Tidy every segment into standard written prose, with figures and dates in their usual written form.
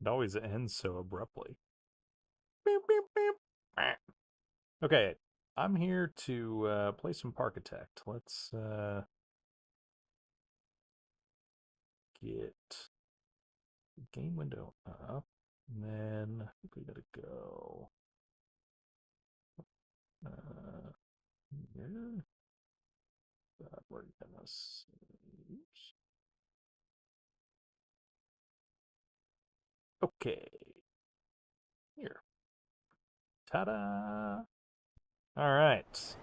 It always ends so abruptly. Beep, beep, beep. Okay, I'm here to play some Parkitect. Let's get game window up. And then I think we gotta go uh, here. We're gonna see. Okay, here. Ta-da! All right.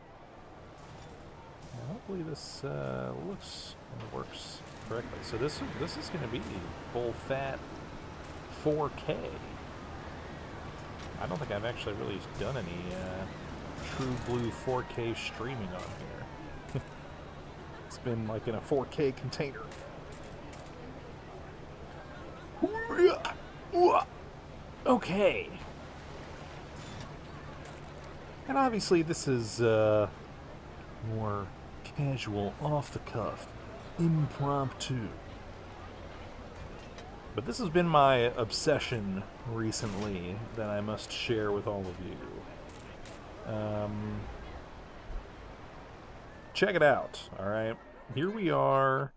Hopefully this looks and works correctly. So this is going to be full fat 4K. I don't think I've actually really done any true blue 4K streaming on here. It's been like in a 4K container. Okay. And obviously this is more casual, off the cuff, impromptu. But this has been my obsession recently that I must share with all of you. Check it out, alright? Here we are.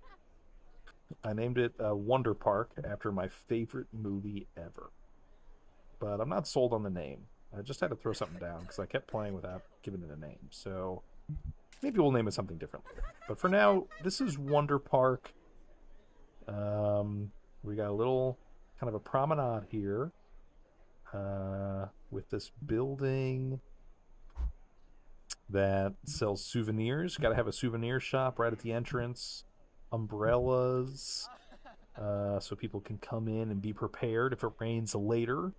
I named it Wonder Park after my favorite movie ever. But I'm not sold on the name. I just had to throw something down because I kept playing without giving it a name. So maybe we'll name it something different later. But for now, this is Wonder Park. We got a little kind of a promenade here with this building that sells souvenirs. Got to have a souvenir shop right at the entrance. Umbrellas, so people can come in and be prepared if it rains later.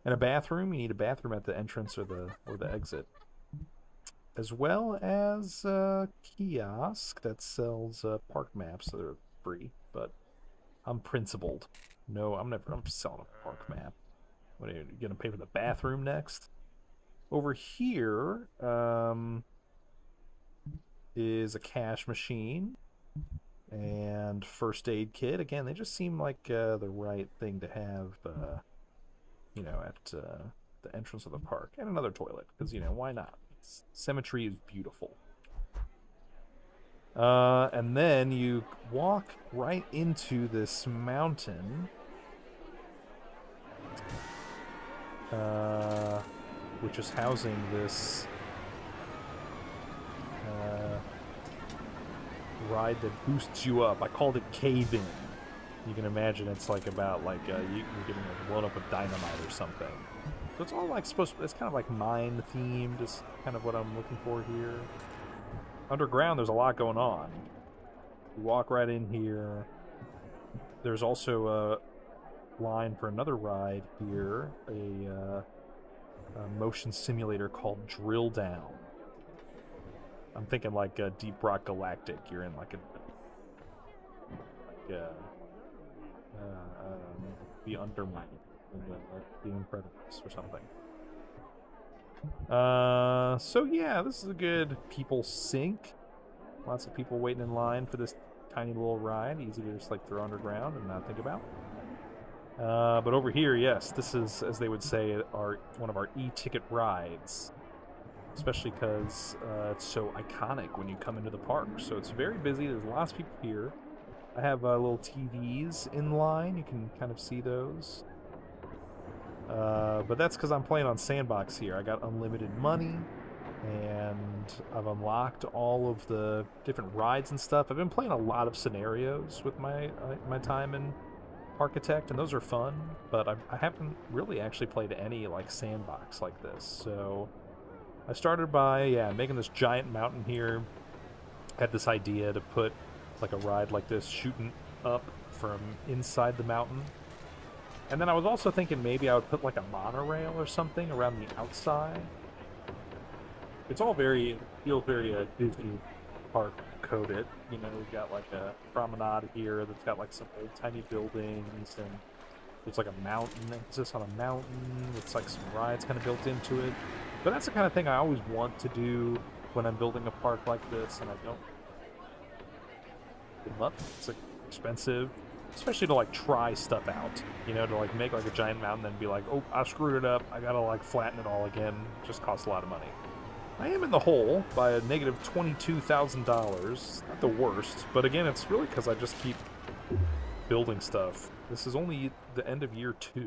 And a bathroom. You need a bathroom at the entrance or the exit, as well as a kiosk that sells park maps that are free. But I'm principled. No, I'm selling a park map. What are you gonna pay for the bathroom next? Over here is a cash machine and first aid kit. Again, they just seem like the right thing to have, at the entrance of the park. And another toilet, because, why not? Symmetry is beautiful. And then you walk right into this mountain, which is housing this ride that boosts you up. I called it Cave In. You can imagine it's like about you're getting blown up with dynamite or something. So it's all it's kind of like mine themed is kind of what I'm looking for here. Underground, there's a lot going on. You walk right in here. There's also a line for another ride here, a motion simulator called Drill Down. I'm thinking like Deep Rock Galactic. You're in the Undermine in the Incredibles or something. So yeah, this is a good people sink. Lots of people waiting in line for this tiny little ride. Easy to just throw underground and not think about. But over here, yes, this is, as they would say, one of our e-ticket rides. Especially because it's so iconic when you come into the park. So it's very busy. There's lots of people here. I have little TVs in line. You can kind of see those. But that's because I'm playing on Sandbox here. I got unlimited money, and I've unlocked all of the different rides and stuff. I've been playing a lot of scenarios with my time in Parkitect, and those are fun. But I haven't really actually played any Sandbox like this. So I started by making this giant mountain here. Had this idea to put a ride like this shooting up from inside the mountain. And then I was also thinking maybe I would put a monorail or something around the outside. It's all feels very Disney park coded. We've got a promenade here that's got some old tiny buildings, and there's a mountain, emphasis on a mountain with some rides kind of built into it. But that's the kind of thing I always want to do when I'm building a park like this, and I don't. It's expensive. especially to like try stuff out, you know, to like make like a giant mountain and be like, oh, I screwed it up, I gotta like flatten it all again. It just costs a lot of money. I am in the hole by a negative $22,000. Not the worst, but again, it's really because I just keep building stuff. This is only the end of year 2,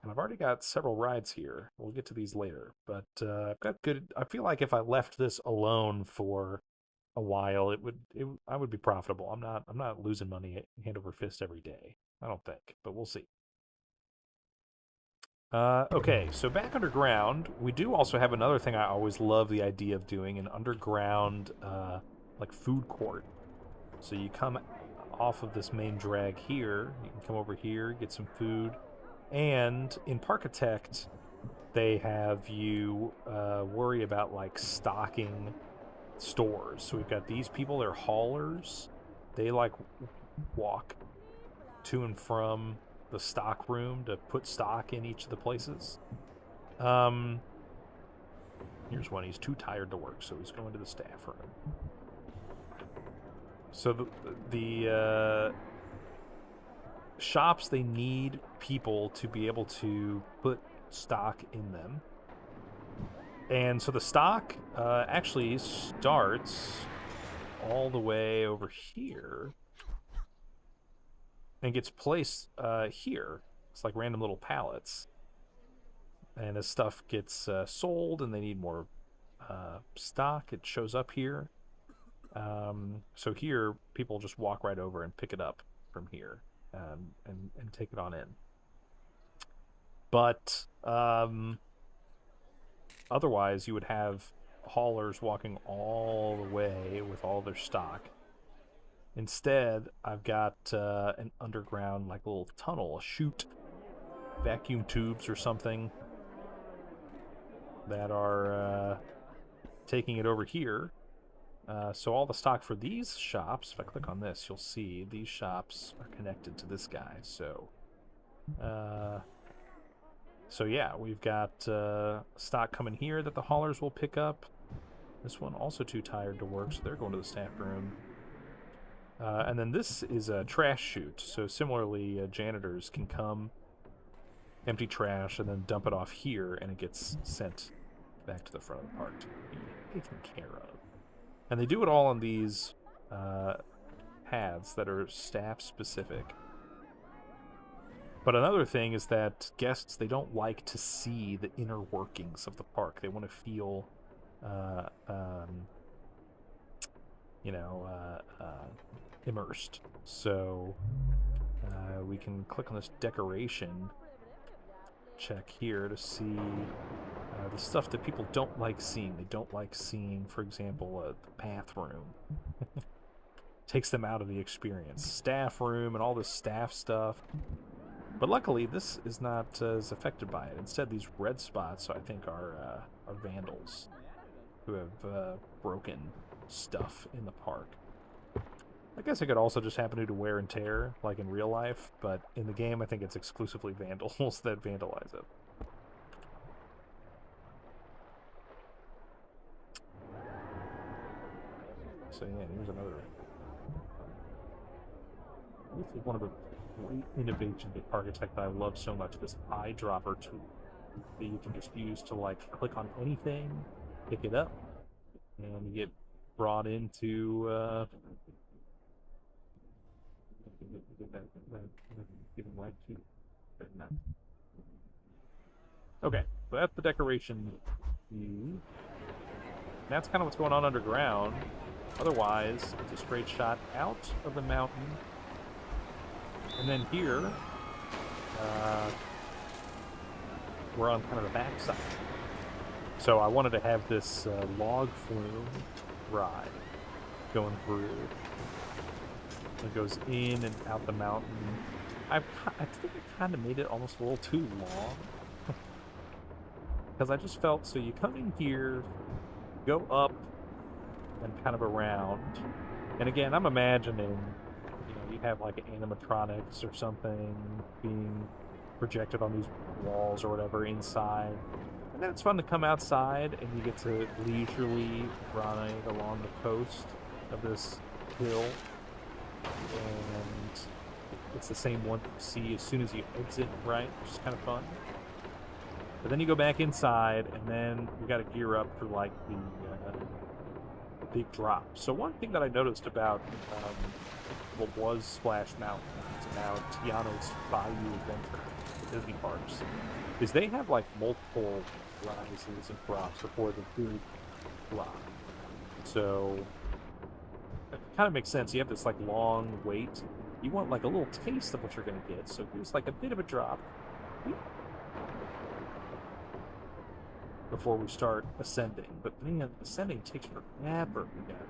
and I've already got several rides here. We'll get to these later, but I've got good. I feel like if I left this alone for a while, I would be profitable. I'm not losing money hand over fist every day. I don't think, but we'll see. Okay, so back underground, we do also have another thing I always love the idea of doing, an underground, like, food court. So you come off of this main drag here, you can come over here, get some food, and in Parkitect, they have you worry about, like, stocking stores. So we've got these people, they're haulers. They, like, walk to and from the stock room to put stock in each of the places. Here's one. He's too tired to work, so he's going to the staff room. So the shops, they need people to be able to put stock in them. And so the stock actually starts all the way over here and gets placed here. It's like random little pallets. And as stuff gets sold and they need more stock, it shows up here. So here, people just walk right over and pick it up from here and take it on in. But otherwise, you would have haulers walking all the way with all their stock. Instead, I've got an underground, like, little tunnel, a chute, vacuum tubes or something that are taking it over here. So all the stock for these shops, if I click on this, you'll see these shops are connected to this guy. So yeah, we've got stock coming here that the haulers will pick up. This one also too tired to work, so they're going to the staff room. And then this is a trash chute. So similarly, janitors can come, empty trash, and then dump it off here, and it gets sent back to the front of the park to be taken care of. And they do it all on these paths that are staff-specific. But another thing is that guests, they don't like to see the inner workings of the park. They want to feel, immersed. So we can click on this decoration check here to see the stuff that people don't like seeing. They don't like seeing, for example, the bathroom. Takes them out of the experience. Staff room and all this staff stuff. But luckily, this is not as affected by it. Instead, these red spots, I think, are vandals who have broken stuff in the park. I guess it could also just happen due to wear and tear, like in real life, but in the game, I think it's exclusively vandals that vandalize it. So yeah, here's another. This is one of the great innovations of Parkitect that I love so much, this eyedropper tool that you can just use to, like, click on anything, pick it up, and you get brought into okay, so that's the decoration view. That's kind of what's going on underground. Otherwise, it's a straight shot out of the mountain. And then here, we're on kind of the back side. So I wanted to have this log flume ride going through. It goes in and out the mountain. I think I kind of made it almost a little too long. Because I just felt, so you come in here, go up, and kind of around. And again, I'm imagining, you have like animatronics or something being projected on these walls or whatever inside. And then it's fun to come outside and you get to leisurely ride along the coast of this hill. And it's the same one you see as soon as you exit, right? Which is kind of fun. But then you go back inside, and then we got to gear up for like the big drop. So one thing that I noticed about what was Splash Mountain, and now Tiano's Bayou Adventure, the Disney parks, is they have like multiple rises and drops before the big drop. So it kind of makes sense. You have this like long wait. You want like a little taste of what you're going to get. So here's like a bit of a drop before we start ascending. But man, ascending takes forever. We got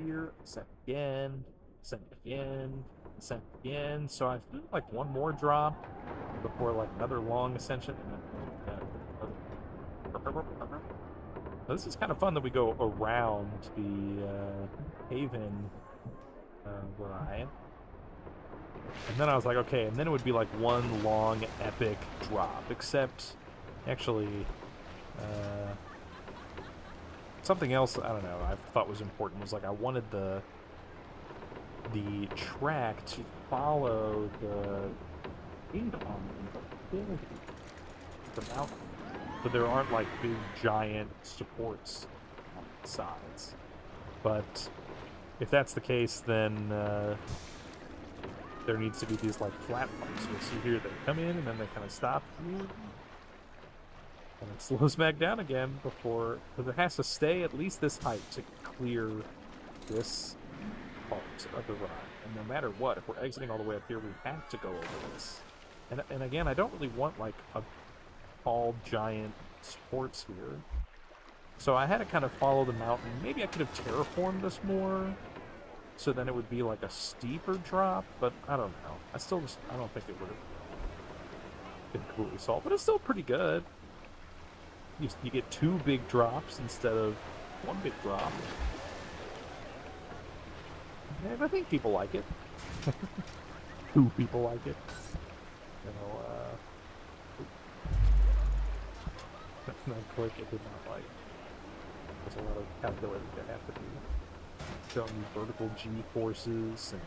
here, ascend again, ascend again, ascend again. So I feel like one more drop before like another long ascension. Now, this is kind of fun that we go around the Haven ride. And then I was like, okay, and then it would be like one long epic drop, except actually something else I don't know I thought was important was like I wanted the track to follow the mountain, but there aren't like big giant supports on the sides. But if that's the case, then there needs to be these like flat parts. You'll see here they come in and then they kind of stop here. And it slows back down again before, because it has to stay at least this height to clear this part of the ride. And no matter what, if we're exiting all the way up here, we have to go over this. And again, I don't really want like a tall giant supports here. So I had to kind of follow the mountain. Maybe I could have terraformed this more, so then it would be like a steeper drop, but I don't know. I don't think it would have been completely solved, but it's still pretty good. You get two big drops instead of one big drop. And I think people like it. Two people like it. You know, that's not quick, it did not like. There's a lot of calculating that have to do. Showing you vertical G-forces and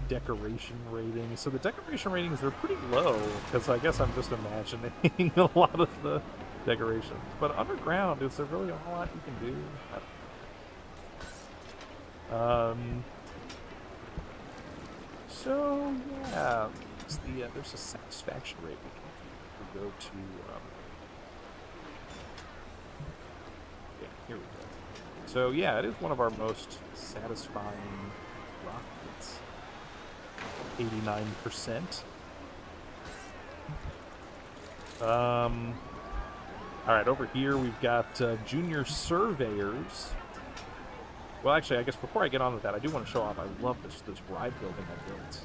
decoration ratings. So the decoration ratings, they're pretty low, because I guess I'm just imagining a lot of the decorations. But underground, is there really a lot you can do? So yeah, there's a satisfaction rate we can go to. Yeah, here we go. So yeah, it is one of our most satisfying rockets. 89%. Alright, over here we've got junior surveyors. Well, actually, I guess before I get on with that, I do want to show off. I love this ride building I built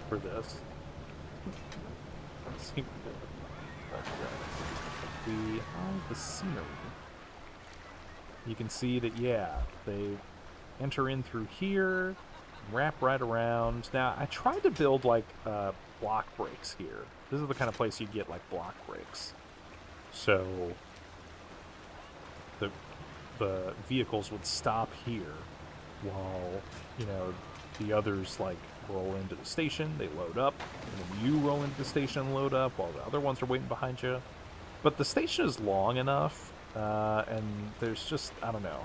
for this. Behind the scenery, you can see that, yeah, they enter in through here, wrap right around. Now, I tried to build, like, block breaks here. This is the kind of place you get, like, block breaks. So the vehicles would stop here while, you know, the others, like, roll into the station, they load up, and then you roll into the station and load up while the other ones are waiting behind you. But the station is long enough, and there's just, I don't know.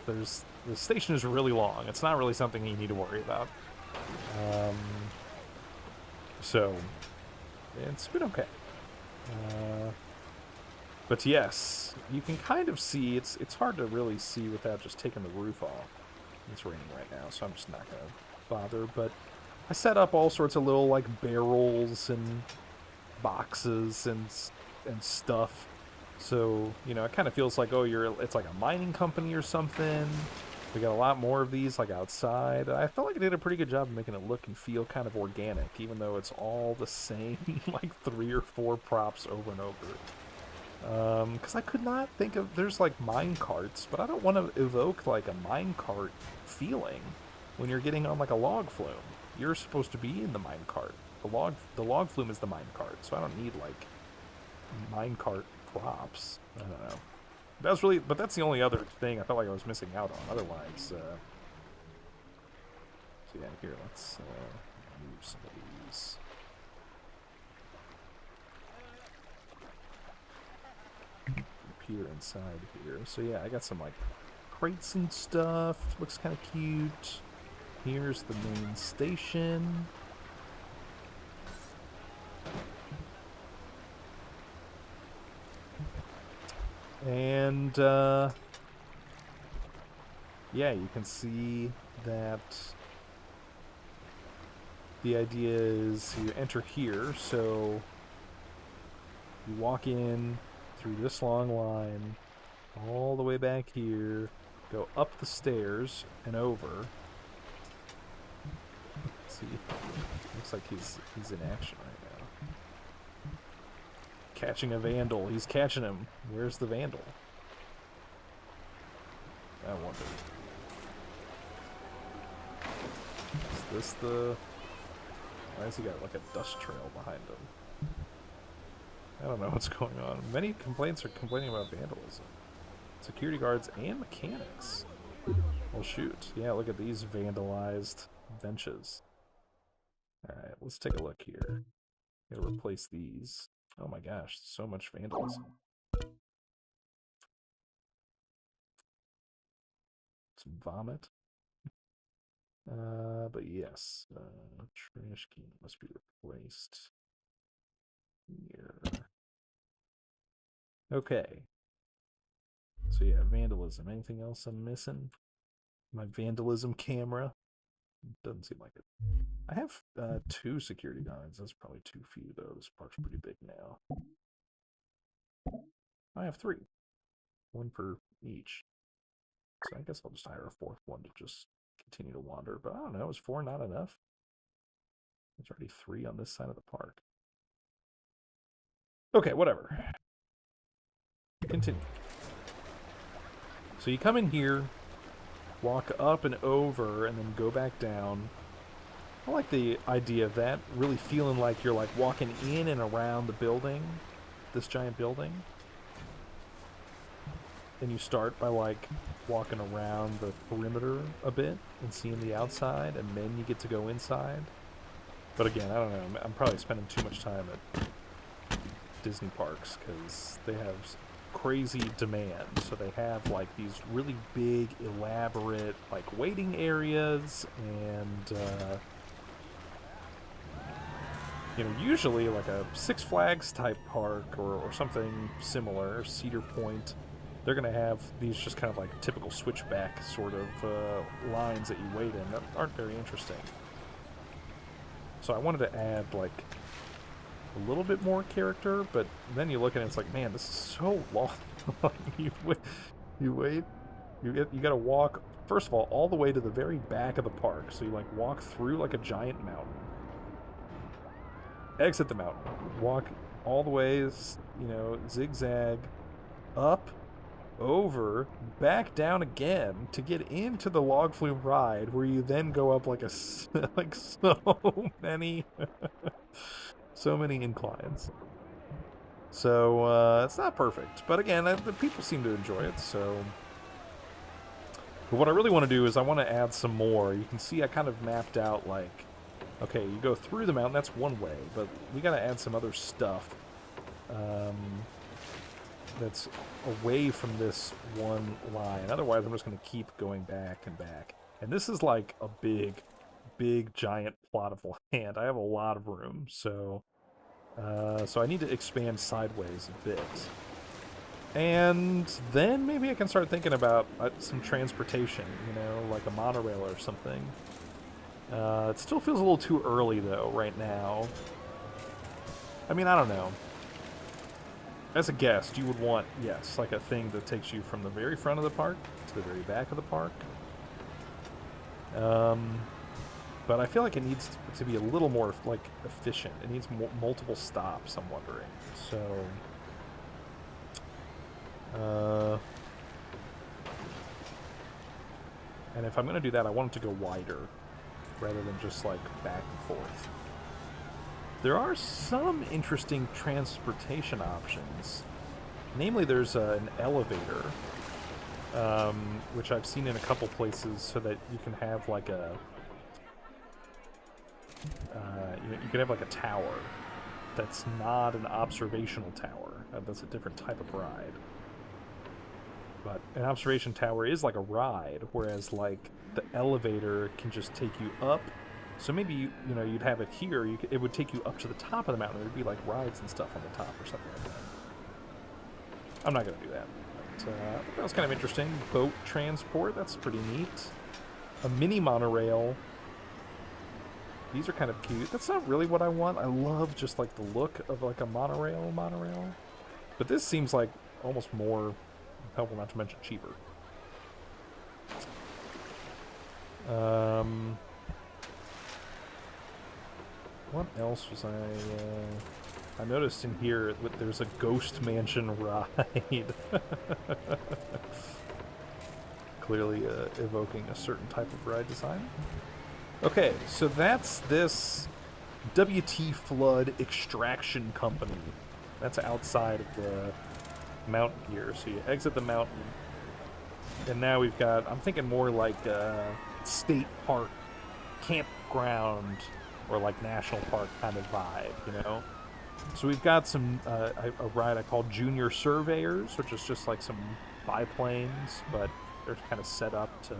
The station is really long. It's not really something you need to worry about. So, it's been okay. But yes, you can kind of see, it's hard to really see without just taking the roof off. It's raining right now, so I'm just not going to bother. But I set up all sorts of little, like, barrels and boxes and stuff. So, you know, it kind of feels like, oh, it's like a mining company or something. We got a lot more of these, like, outside. I felt like I did a pretty good job of making it look and feel kind of organic, even though it's all the same, like, 3 or 4 props over and over. Because I could not think of, there's like mine carts, but I don't want to evoke like a mine cart feeling when you're getting on like a log flume. You're supposed to be in the mine cart. The log flume is the mine cart, so I don't need like mine cart props. I don't know. But that's the only other thing I felt like I was missing out on. Otherwise, so yeah, here, let's move some of these. Peer inside here. So yeah, I got some like crates and stuff. Looks kind of cute. Here's the main station. And yeah, you can see that the idea is you enter here, so you walk in through this long line all the way back here, go up the stairs and over. See, looks like he's in action right now. Catching a vandal. He's catching him. Where's the vandal? I wonder. Is this the... Why has he got like a dust trail behind him? I don't know what's going on. Many complaints are complaining about vandalism. Security guards and mechanics. Well, shoot. Yeah, look at these vandalized benches. Alright, let's take a look here. Gotta replace these. Oh my gosh, so much vandalism. Some vomit. But yes, trash can must be replaced here. Okay. So yeah, vandalism. Anything else I'm missing? My vandalism camera? Doesn't seem like it. I have 2 security guards. That's probably too few though. This park's pretty big now. I have 3. 1 for each. So I guess I'll just hire a 4th one to just continue to wander. But I don't know, is 4 not enough? There's already 3 on this side of the park. Okay, whatever. Continue. So you come in here, walk up and over, and then go back down. I like the idea of that, really feeling like you're like walking in and around the building, this giant building. And you start by like walking around the perimeter a bit and seeing the outside, and then you get to go inside. But again, I don't know, I'm probably spending too much time at Disney parks because they have crazy demand. So they have like these really big, elaborate like waiting areas, and you know, usually like a Six Flags type park or something similar, Cedar Point, they're going to have these just kind of like typical switchback sort of lines that you wait in that aren't very interesting. So I wanted to add like a little bit more character, but then you look at it, it's like, man, this is so long. you wait, you gotta walk, first of all the way to the very back of the park. So you like walk through like a giant mountain, exit the mountain, walk all the ways, you know, zigzag, up, over, back down again to get into the log flume ride, where you then go up like like so many so many inclines. So it's not perfect, but again, the people seem to enjoy it. So, but what I really want to do is I want to add some more. You can see I kind of mapped out like, okay, you go through the mountain, that's one way, but we got to add some other stuff that's away from this one line. Otherwise, I'm just going to keep going back and back. And this is like a big giant plot of land. I have a lot of room, so I need to expand sideways a bit. And then maybe I can start thinking about some transportation, you know, like a monorail or something. It still feels a little too early though right now. I mean, I don't know. As a guest, you would want, yes, like a thing that takes you from the very front of the park to the very back of the park. But I feel like it needs to be a little more, like, efficient. It needs multiple stops, I'm wondering. So, and if I'm going to do that, I want it to go wider rather than just, like, back and forth. There are some interesting transportation options. Namely, there's an elevator, which I've seen in a couple places so that you can have, like, You can have like a tower that's not an observational tower. That's a different type of ride. But an observation tower is like a ride, whereas like the elevator can just take you up. So maybe you'd have it here. It would take you up to the top of the mountain. There'd be like rides and stuff on the top or something like that. I'm not gonna do that. But that was kind of interesting. Boat transport. That's pretty neat. A mini monorail. These are kind of cute. That's not really what I want. I love just like the look of like a monorail. But this seems like almost more helpful, not to mention cheaper. What else was I noticed in here there's a Ghost Mansion ride. Clearly evoking a certain type of ride design. Okay, so that's this WT Flood Extraction Company. That's outside of the mountain here. So you exit the mountain, and now we've got, I'm thinking more like a state park, campground, or like national park kind of vibe, you know? So we've got some, a ride I call Junior Surveyors, which is just like some biplanes, but they're kind of set up to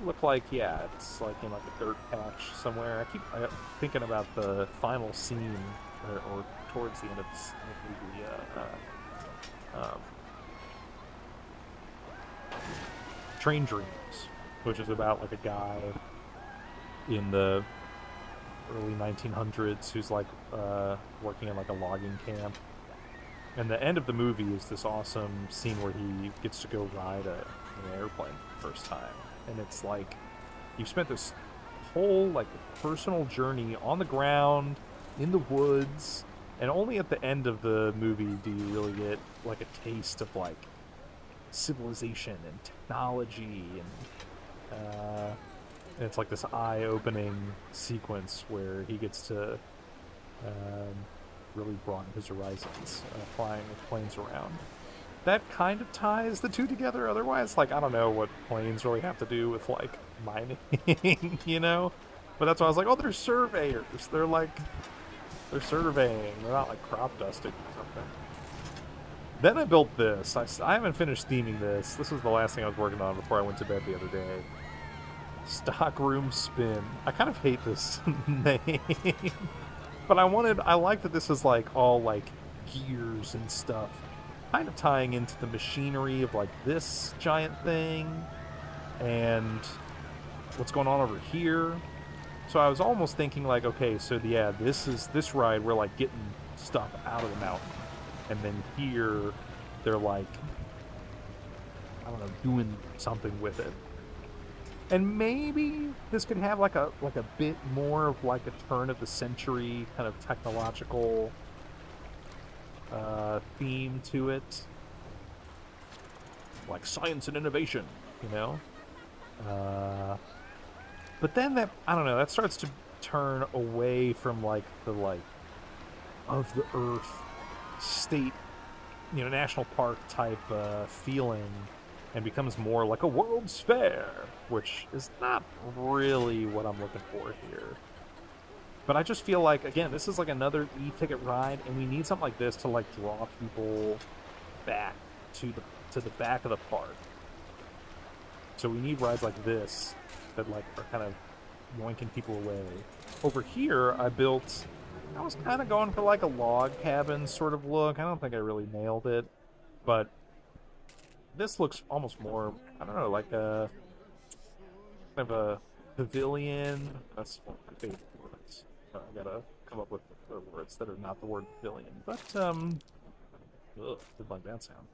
look like, yeah, it's like in like a dirt patch somewhere. I keep thinking about the final scene, or towards the end of the movie, Train Dreams, which is about like a guy in the early 1900s who's like working in like a logging camp. And the end of the movie is this awesome scene where he gets to go ride an airplane for the first time. And it's like, you've spent this whole like personal journey on the ground, in the woods, and only at the end of the movie do you really get like a taste of like civilization and technology, and it's like this eye-opening sequence where he gets to really broaden his horizons, flying with planes around. That kind of ties the two together. Otherwise, like, I don't know what planes really have to do with like mining, you know? But that's why I was like, oh, they're surveyors. They're surveying. They're not like crop dusting or something. Then I built this. I haven't finished theming this. This was the last thing I was working on before I went to bed the other day. Stockroom Spin. I kind of hate this name. But I like that this is like all like gears and stuff. Kind of tying into the machinery of like this giant thing and what's going on over here. So I was almost thinking like, okay, so yeah, this ride, we're like getting stuff out of the mountain. And then here, they're like, I don't know, doing something with it. And maybe this could have like a bit more of like a turn of the century kind of technological theme to it, like science and innovation, you know. But then that, I don't know, that starts to turn away from like the like of the earth state, national park type feeling, and becomes more like a World's Fair, which is not really what I'm looking for here. But I just feel like, again, this is like another e-ticket ride, and we need something like this to like draw people back to the back of the park. So we need rides like this that like are kind of yoinking people away. Over here, I was kind of going for like a log cabin sort of look. I don't think I really nailed it, but this looks almost more, I don't know, like a kind of a pavilion. That's one of my favorite words. I gotta come up with words that are not the word pavilion. But didn't like that sound.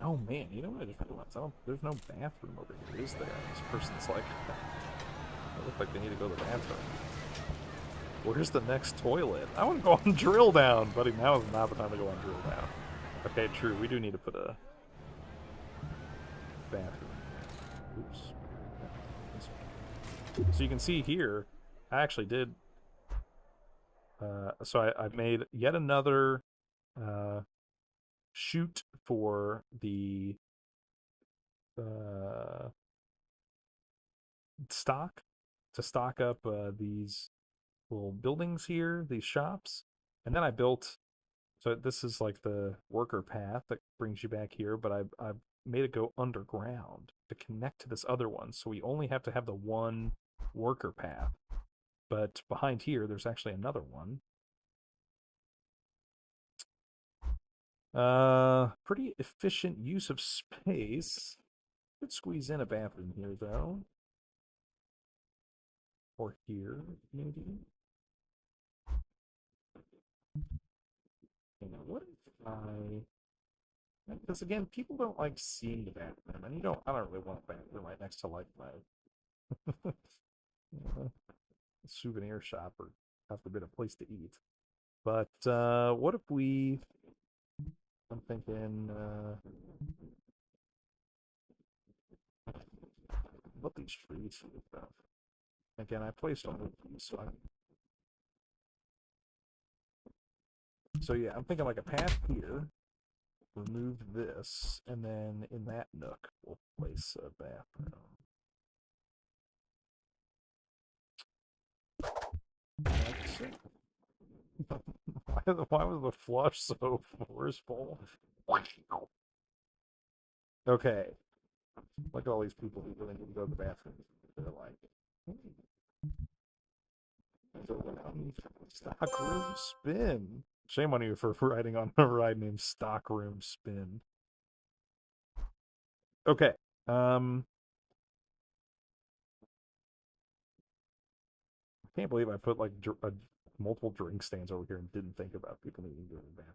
Oh man, you know what I just realized? There's no bathroom over here, is there? This person's like, they look like they need to go to the bathroom. Where's the next toilet? I want to go on drill down, buddy. Now is not the time to go on drill down. Okay, true. We do need to put a bathroom. Oops. So you can see here, I actually did. So I made yet another chute for the stock to stock up these little buildings here, these shops. And then I built, so this is like the worker path that brings you back here, but I made it go underground to connect to this other one. So we only have to have the one worker path. But behind here, there's actually another one. Pretty efficient use of space. Could squeeze in a bathroom here, though. Or here, maybe. You know, what if I... Because again, people don't like seeing the bathroom, and I don't really want a bathroom right next to like my souvenir shop or, God forbid, a place to eat. But what if we? I'm thinking about these trees and stuff. Again, I placed all of these, so yeah, I'm thinking like a path here. Remove this, and then in that nook, we'll place a bathroom. Why was the flush so forceful? Okay. Look at all these people who really need to go to the bathroom. They're like, Stockroom Spin. Shame on you for riding on a ride named Stockroom Spin. Okay. I can't believe I put like multiple drink stands over here and didn't think about people needing to go to the bathroom.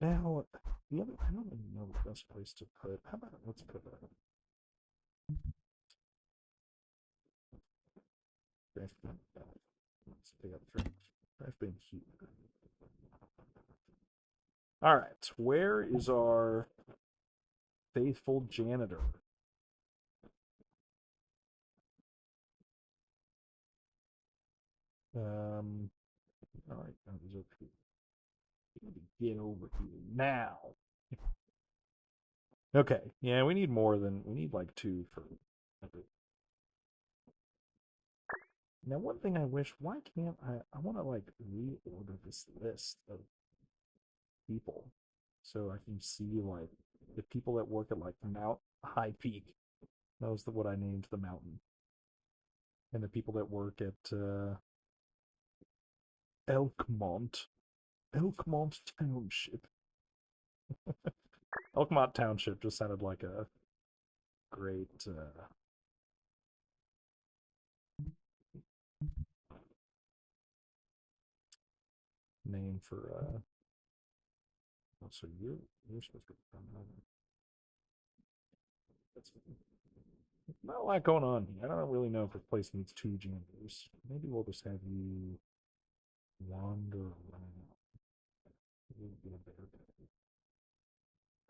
Now, I don't even know the best place to put. How about let's put a trash bin. Let's take out the trash bin here. All right, where is our faithful janitor? All right, now he's over here. Get over here now. Okay, yeah, we need like 2 for. Now, one thing I wish, why can't I want to like reorder this list of people so I can see like the people that work at like Mount High Peak. That was what I named the mountain. And the people that work at Elkmont. Elkmont Township. Elkmont Township just sounded like a great name for so you're supposed to be from that's not a lot going on here. I don't really know if this place needs 2 janitors. Maybe we'll just have you wander around.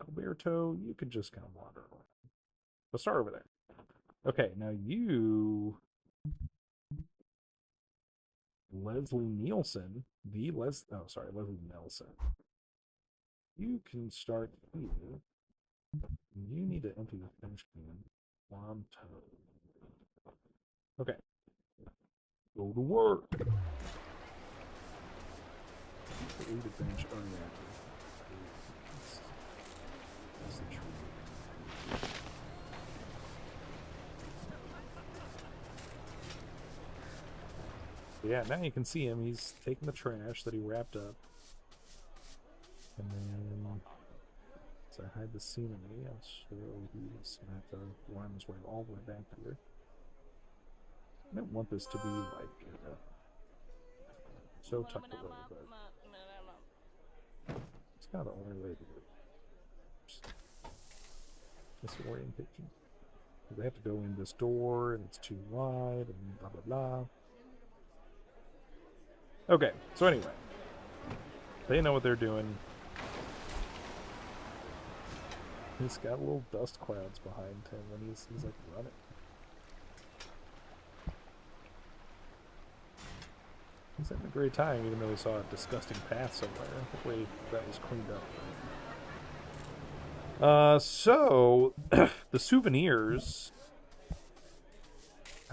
Alberto, you can just kind of wander around. Let's start over there. Okay, now you, Leslie Nielsen, Leslie Nelson. You can start here. You need to empty the finish can. Wanto. Okay. Go to work. Leave the bench unreactive. That's the tree. Yeah, now you can see him. He's taking the trash that he wrapped up. And then, as I hide the scenery, I'll show he's going to have to run his way all the way back here. I don't want this to be like so tucked away, but it's kind of the only way to do it. Disorientation. They have to go in this door, and it's too wide, and blah blah blah. Okay, so anyway, they know what they're doing. He's got little dust clouds behind him when he's like running. He's having a great time, even though he saw a disgusting path somewhere. Hopefully that was cleaned up. So the souvenirs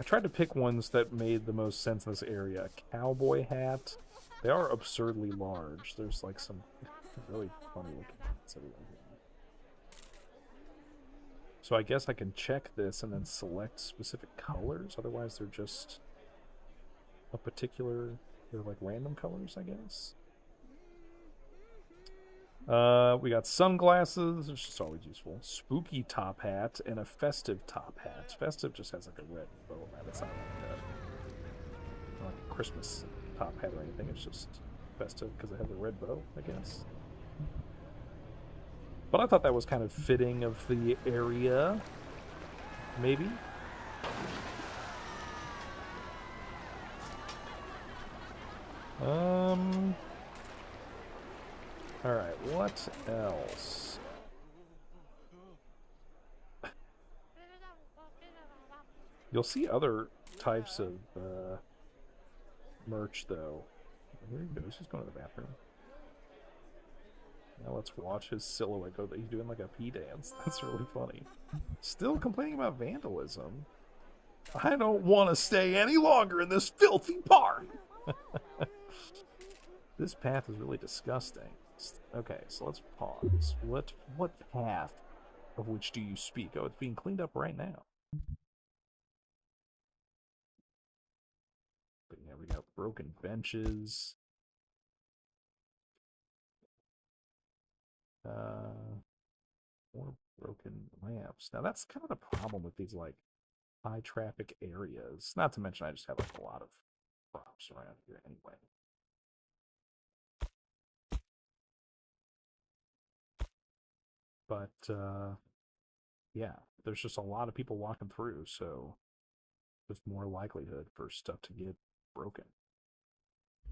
I tried to pick ones that made the most sense in this area. Cowboy hat. They are absurdly large. There's like some really funny looking hats everywhere here. So I guess I can check this and then select specific colors. Otherwise, they're just a particular, they're like random colors, I guess. We got sunglasses, which is always useful. Spooky top hat and a festive top hat. Festive just has like a red bow on that. It's not like a Christmas top hat or anything. It's just festive because it has a red bow, I guess. But I thought that was kind of fitting of the area. Maybe. Alright, what else? You'll see other types of merch, though. There he goes. He's going to the bathroom. Now let's watch his silhouette go. He's doing like a pee dance. That's really funny. Still complaining about vandalism. I don't want to stay any longer in this filthy park. This path is really disgusting. Okay, so let's pause. What path of which do you speak? Oh, it's being cleaned up right now. But yeah, we got broken benches. More broken lamps. Now that's kind of the problem with these like high traffic areas. Not to mention I just have like a lot of props around here anyway. But yeah, there's just a lot of people walking through, so there's more likelihood for stuff to get broken.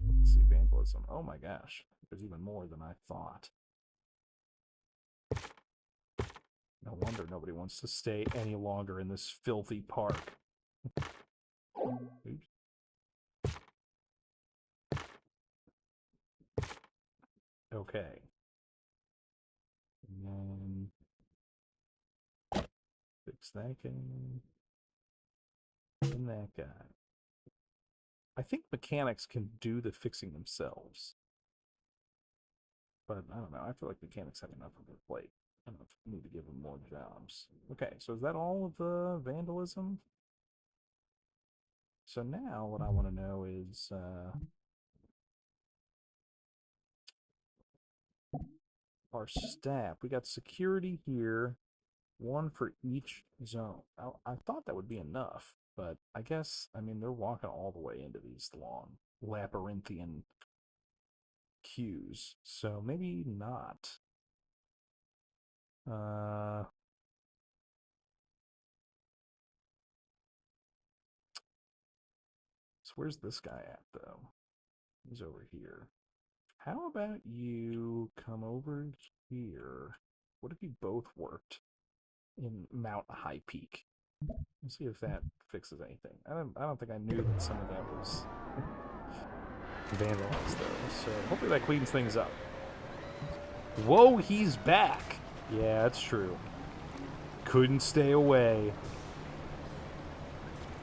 Let's see, vandalism. Oh my gosh, there's even more than I thought. No wonder nobody wants to stay any longer in this filthy park. Oops. Okay. And then fix that guy. And that guy. I think mechanics can do the fixing themselves. But I don't know. I feel like mechanics have enough on their plate. I don't know if we need to give them more jobs. Okay, so is that all of the vandalism? So now what I want to know is our staff. We got security here, one for each zone. I thought that would be enough, but I guess, I mean, they're walking all the way into these long labyrinthian queues, so maybe not. So where's this guy at, though? He's over here. How about you come over here? What if you both worked in Mount High Peak? Let's see if that fixes anything. I don't think I knew that some of that was vandalized, though. So hopefully that cleans things up. Whoa, he's back! Yeah, that's true. Couldn't stay away. I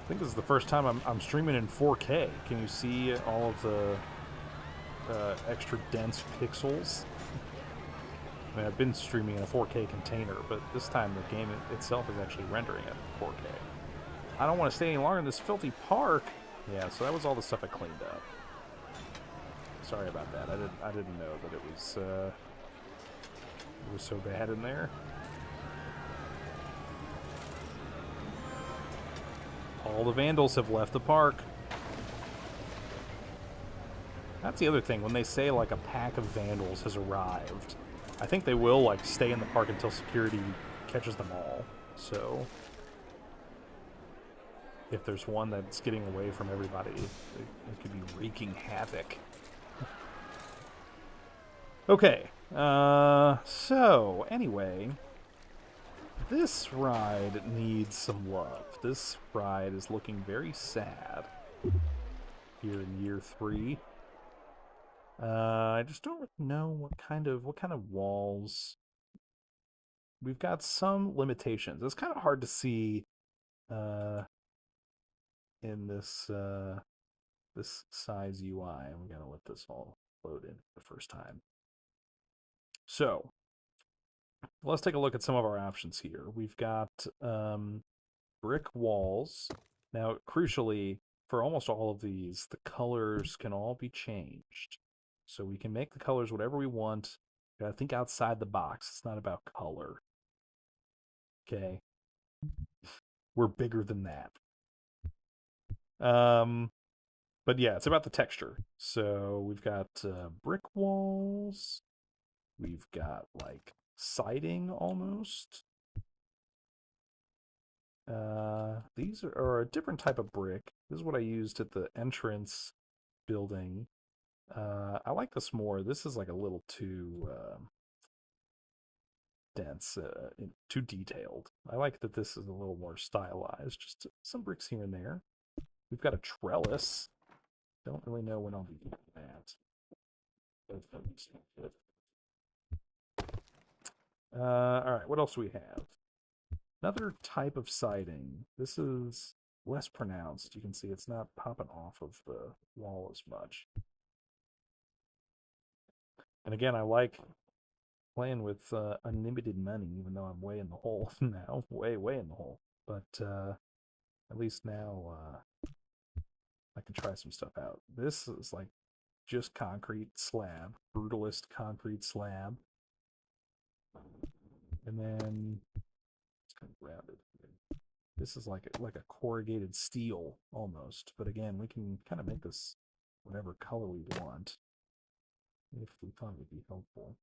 think this is the first time I'm streaming in 4K. Can you see all of the extra dense pixels? I mean, I've been streaming in a 4K container, but this time the game itself is actually rendering at 4K. I don't want to stay any longer in this filthy park. Yeah, so that was all the stuff I cleaned up. Sorry about that. I didn't know that it was so bad in there. All the vandals have left the park. That's the other thing. When they say, like, a pack of vandals has arrived, I think they will, like, stay in the park until security catches them all. So, if there's one that's getting away from everybody, it could be wreaking havoc. Okay. So, anyway, this ride needs some love. This ride is looking very sad here in year 3. I just don't know what kind of walls. We've got some limitations. It's kind of hard to see in this size UI. I'm gonna let this all load in the first time. So let's take a look at some of our options here. We've got brick walls. Now, crucially, for almost all of these, the colors can all be changed. So we can make the colors whatever we want. You gotta think outside the box. It's not about color. Okay? We're bigger than that. But yeah, it's about the texture. So we've got brick walls. We've got like siding almost. These are a different type of brick. This is what I used at the entrance building. I like this more. This is like a little too dense, too detailed. I like that this is a little more stylized. Just some bricks here and there. We've got a trellis. Don't really know when I'll be doing that. All right, what else do we have? Another type of siding. This is less pronounced. You can see it's not popping off of the wall as much. And again, I like playing with unlimited money, even though I'm way in the hole now. Way, way in the hole. But at least now I can try some stuff out. This is like just concrete slab, brutalist concrete slab. And then it's kind of rounded. This is like a corrugated steel almost. But again, we can kind of make this whatever color we want if we thought it would be helpful.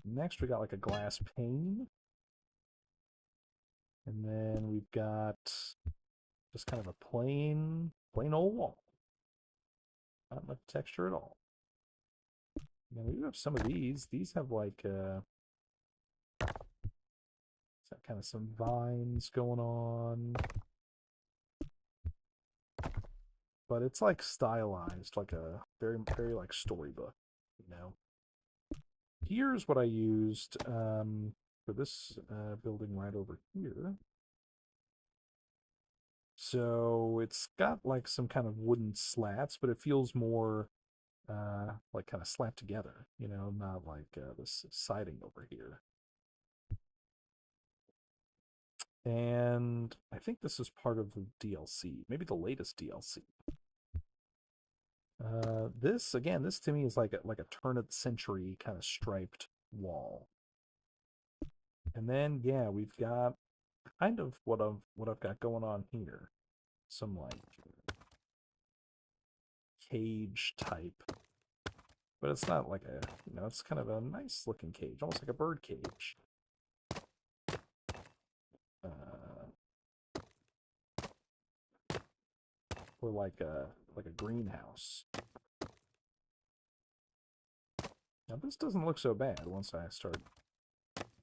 Next we got like a glass pane. And then we've got just kind of a plain old wall. Not much texture at all. Now we do have some of these. These have like kind of some vines going on. But it's like stylized, like a very, very like storybook, you know. Here's what I used for this building right over here. So it's got like some kind of wooden slats, but it feels more like kind of slapped together, you know, not like this siding over here. And I think this is part of the DLC, maybe the latest DLC. This again, this to me is like a turn of the century kind of striped wall. And then yeah, we've got kind of what I've got going on here. Some like cage type. But it's not like a, you know, it's kind of a nice looking cage, almost like a bird cage. Or like a greenhouse. Now this doesn't look so bad once I start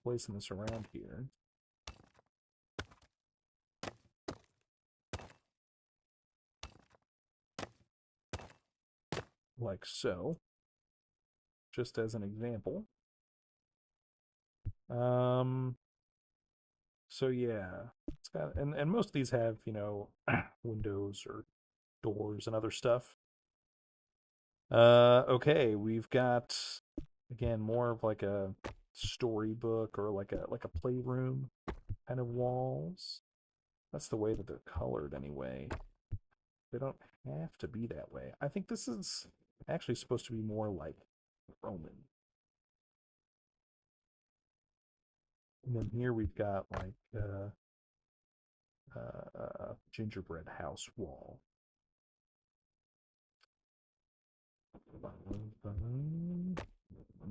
placing this around here. Like so. Just as an example. So yeah, it's got, and most of these have, you know, windows or doors and other stuff. Okay, we've got again more of like a storybook or like a playroom kind of walls. That's the way that they're colored anyway. They don't have to be that way. I think this is actually supposed to be more like Roman. And then here we've got like gingerbread house wall.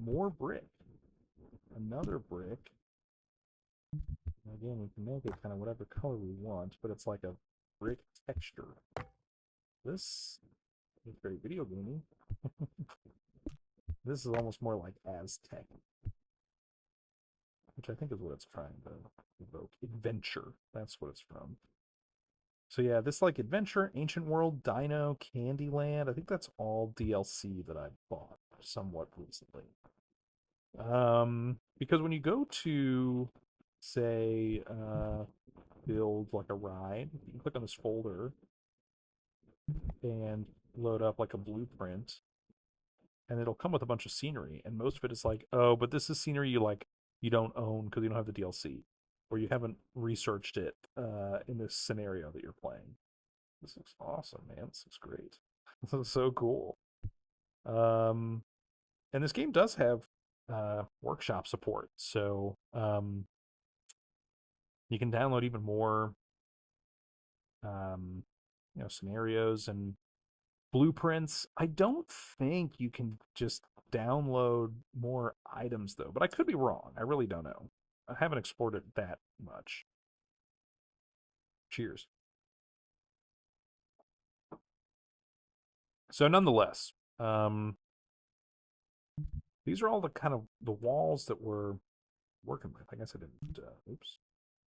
More brick. Another brick. Again, we can make it kind of whatever color we want, but it's like a brick texture. This is very video gamey. This is almost more like Aztec, which I think is what it's trying to evoke. Adventure. That's what it's from. So yeah, this like Adventure, Ancient World, Dino, Candyland. I think that's all DLC that I bought somewhat recently. Because when you go to say, build like a ride, you can click on this folder and load up like a blueprint, and it'll come with a bunch of scenery, and most of it is like, oh, but this is scenery you don't own because you don't have the DLC, or you haven't researched it in this scenario that you're playing. This looks awesome, man. This looks great. This is so cool. Um, and this game does have workshop support, so you can download even more scenarios and blueprints. I don't think you can just download more items though, but I could be wrong. I really don't know. I haven't explored it that much. Cheers. So nonetheless, these are all the kind of the walls that we're working with. I guess I didn't. Oops.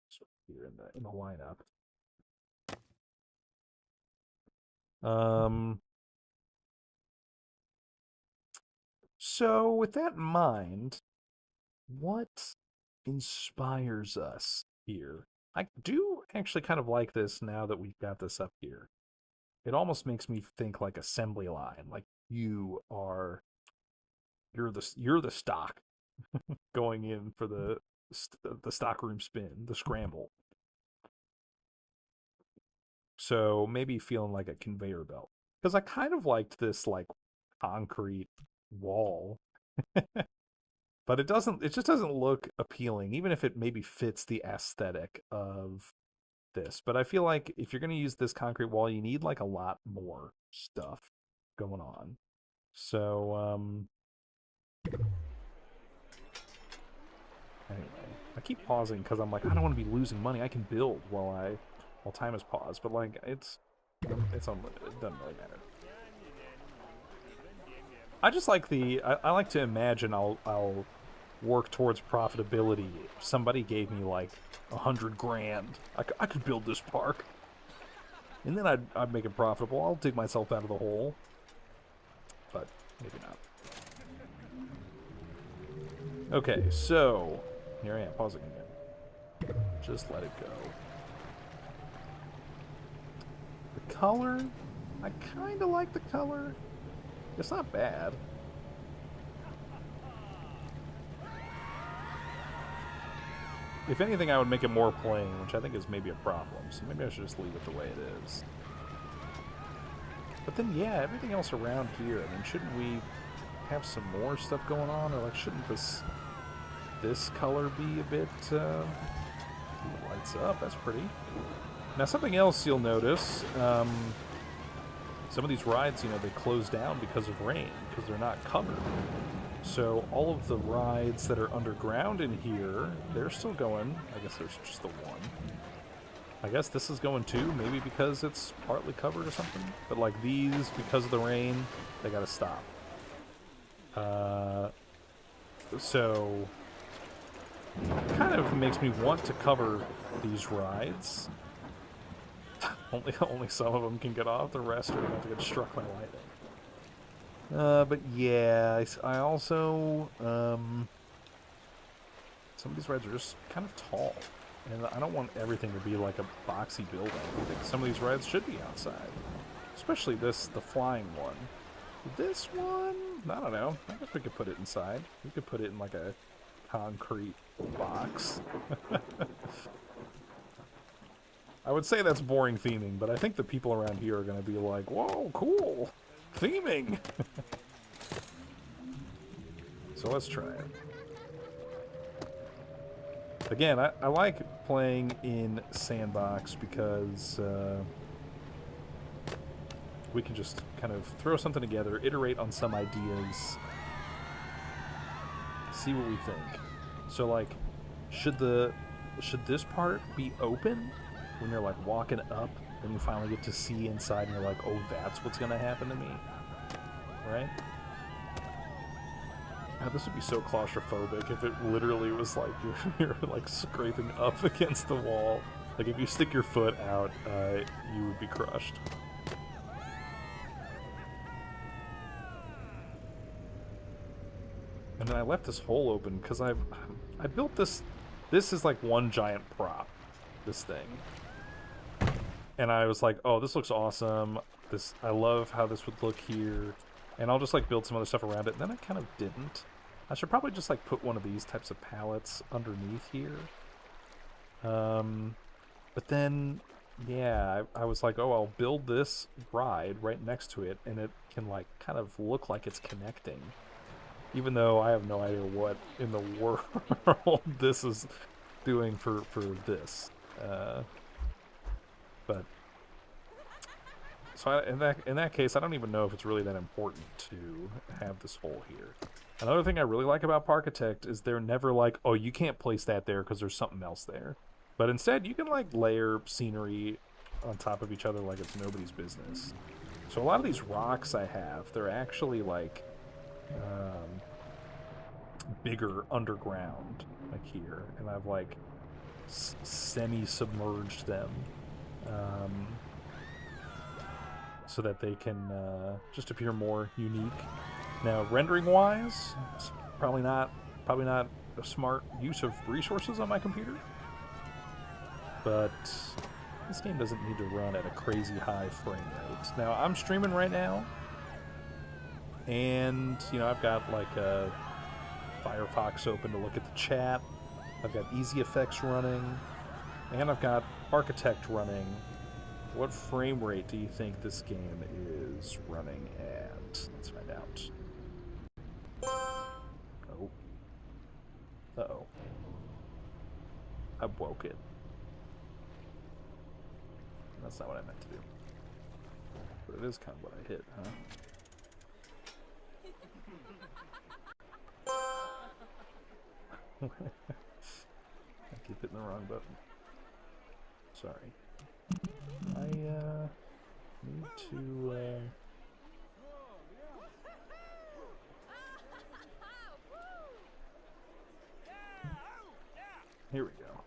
So here in the lineup. So with that in mind, what inspires us here? I do actually kind of like this now that we've got this up here. It almost makes me think like assembly line, like you're the stock going in for the stockroom spin, the scramble. So maybe feeling like a conveyor belt. Because I kind of liked this like concrete wall. But it just doesn't look appealing, even if it maybe fits the aesthetic of this. But I feel like if you're gonna use this concrete wall, you need like a lot more stuff going on. So anyway, I keep pausing because I'm like, I don't want to be losing money. I can build while time is paused, but like it's unlimited. It doesn't really matter. I just like I like to imagine I'll work towards profitability. If somebody gave me like 100 grand, I could build this park, and then I'd make it profitable. I'll dig myself out of the hole, but maybe not. Okay, so here I am pausing again. Just let it go. The color, I kind of like the color. It's not bad. If anything, I would make it more plain, which I think is maybe a problem. So maybe I should just leave it the way it is. But then, yeah, everything else around here. I mean, shouldn't we have some more stuff going on, or like, shouldn't this color be a bit? Lights up. That's pretty. Now, something else you'll notice. Some of these rides, they close down because of rain, because they're not covered. So all of the rides that are underground in here, they're still going. I guess there's just the one. I guess this is going too, maybe because it's partly covered or something. But like these, because of the rain, they gotta stop. So it kind of makes me want to cover these rides. Only some of them can get off. The rest are going to have to get struck by lightning. But yeah, I also some of these rides are just kind of tall, and I don't want everything to be like a boxy building. I think some of these rides should be outside, especially the flying one. This one, I don't know. I guess we could put it inside. We could put it in like a concrete box. I would say that's boring theming, but I think the people around here are going to be like, whoa, cool, theming. So let's try it. Again, I like playing in Sandbox because we can just kind of throw something together, iterate on some ideas, see what we think. So like, should this part be open? When you're like walking up and you finally get to see inside and you're like, oh, that's what's gonna happen to me, right? God, this would be so claustrophobic if it literally was like you're like scraping up against the wall. Like if you stick your foot out, you would be crushed. And then I left this hole open because I built this This is like one giant prop, this thing. And I was like, oh, this looks awesome. I love how this would look here. And I'll just like build some other stuff around it. And then I kind of didn't. I should probably just like put one of these types of pallets underneath here. But then, yeah, I was like, oh, I'll build this ride right next to it, and it can like kind of look like it's connecting. Even though I have no idea what in the world this is doing for this. But so in that case, I don't even know if it's really that important to have this hole here. Another thing I really like about Parkitect is they're never like, oh, you can't place that there because there's something else there. But instead, you can like layer scenery on top of each other like it's nobody's business. So a lot of these rocks I have, they're actually like bigger underground, like here, and I've like semi-submerged them. So that they can just appear more unique. Now, rendering-wise, it's probably not a smart use of resources on my computer, but this game doesn't need to run at a crazy high frame rate. Now, I'm streaming right now, and you know I've got like a Firefox open to look at the chat. I've got Easy Effects running, and I've got Parkitect running. What frame rate do you think this game is running at? Let's find out. Oh. Uh-oh. I broke it. That's not what I meant to do. But it is kind of what I hit, huh? I keep hitting the wrong button. Sorry. I, need to, Here we go.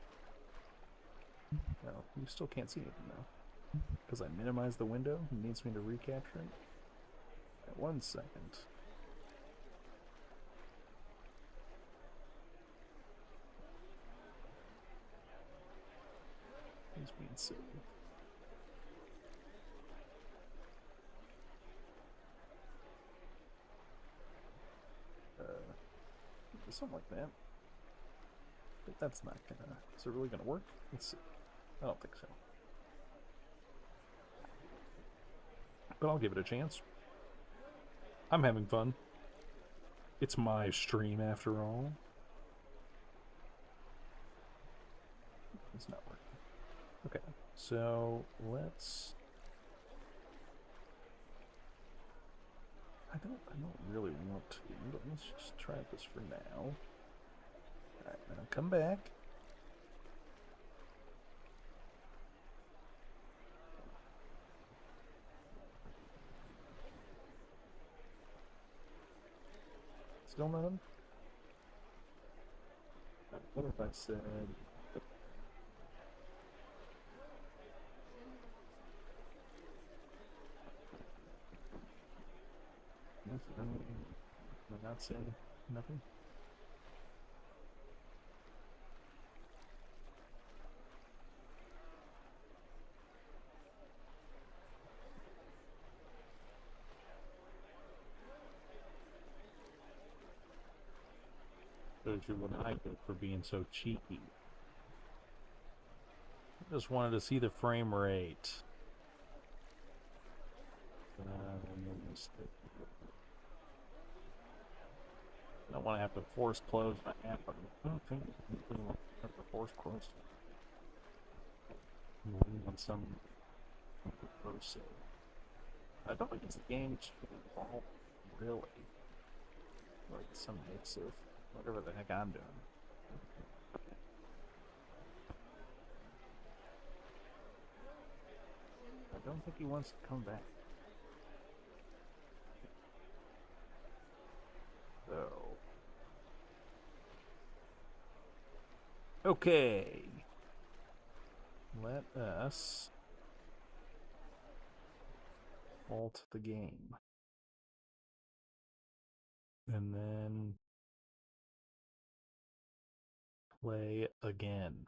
No, you still can't see anything though. Because I minimized the window, it needs me to recapture it. Right, 1 second. He's being silly. Something like that. But that's not gonna... Is it really gonna work? Let's see. I don't think so. But I'll give it a chance. I'm having fun. It's my stream after all. It's not working. Okay, so let's... I don't really want to, but let's just try this for now. Alright, now come back. Still none? What if I said... Did I not say nothing? Shows you what I did for being so cheeky. I just wanted to see the frame rate. I don't want to have to force close my app. I don't think I have to force close. On some person. I don't think it's the game's fault, really. Like some mix of whatever the heck I'm doing. I don't think he wants to come back. So. Okay. Let us halt the game. And then play again.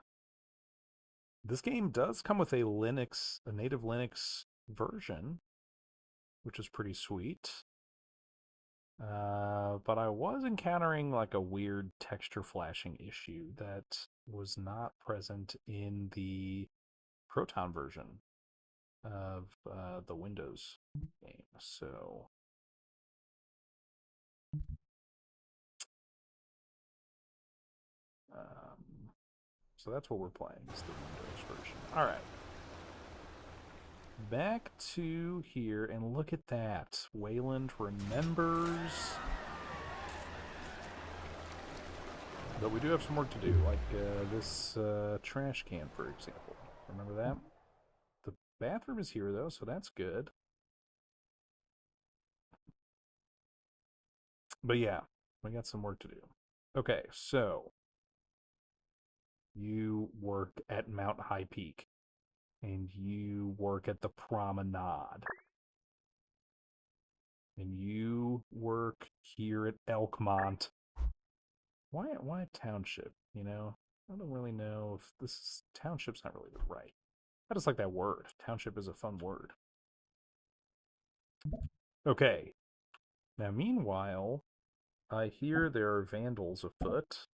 This game does come with a native Linux version, which is pretty sweet. But I was encountering like a weird texture flashing issue that was not present in the Proton version of the Windows game. Um, so that's what we're playing, is the Windows version. All right. Back to here, and look at that. Wayland remembers. But we do have some work to do, like this trash can, for example. Remember that? The bathroom is here, though, so that's good. But yeah, we got some work to do. Okay, so you work at Mount High Peak, and you work at the Promenade, and you work here at Elkmont. Why township? You know, I don't really know if township's not really the right. I just like that word. Township is a fun word. Okay. Now, meanwhile, I hear there are vandals afoot.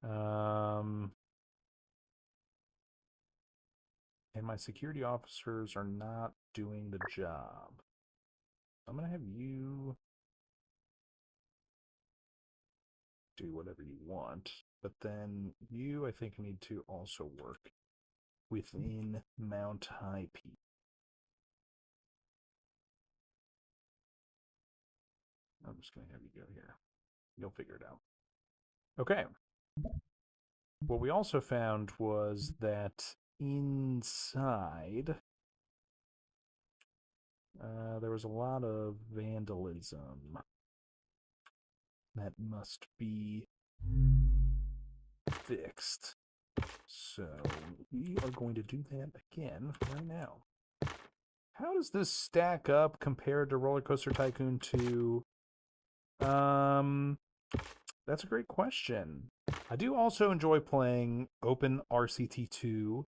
And my security officers are not doing the job. I'm gonna have you do whatever you want, but then you, I think, need to also work within Mount High Peak. I'm just gonna have you go here. You'll figure it out. Okay. What we also found was that inside there was a lot of vandalism that must be fixed. So we are going to do that again right now. How does this stack up compared to Roller Coaster Tycoon 2? That's a great question. I do also enjoy playing Open RCT2,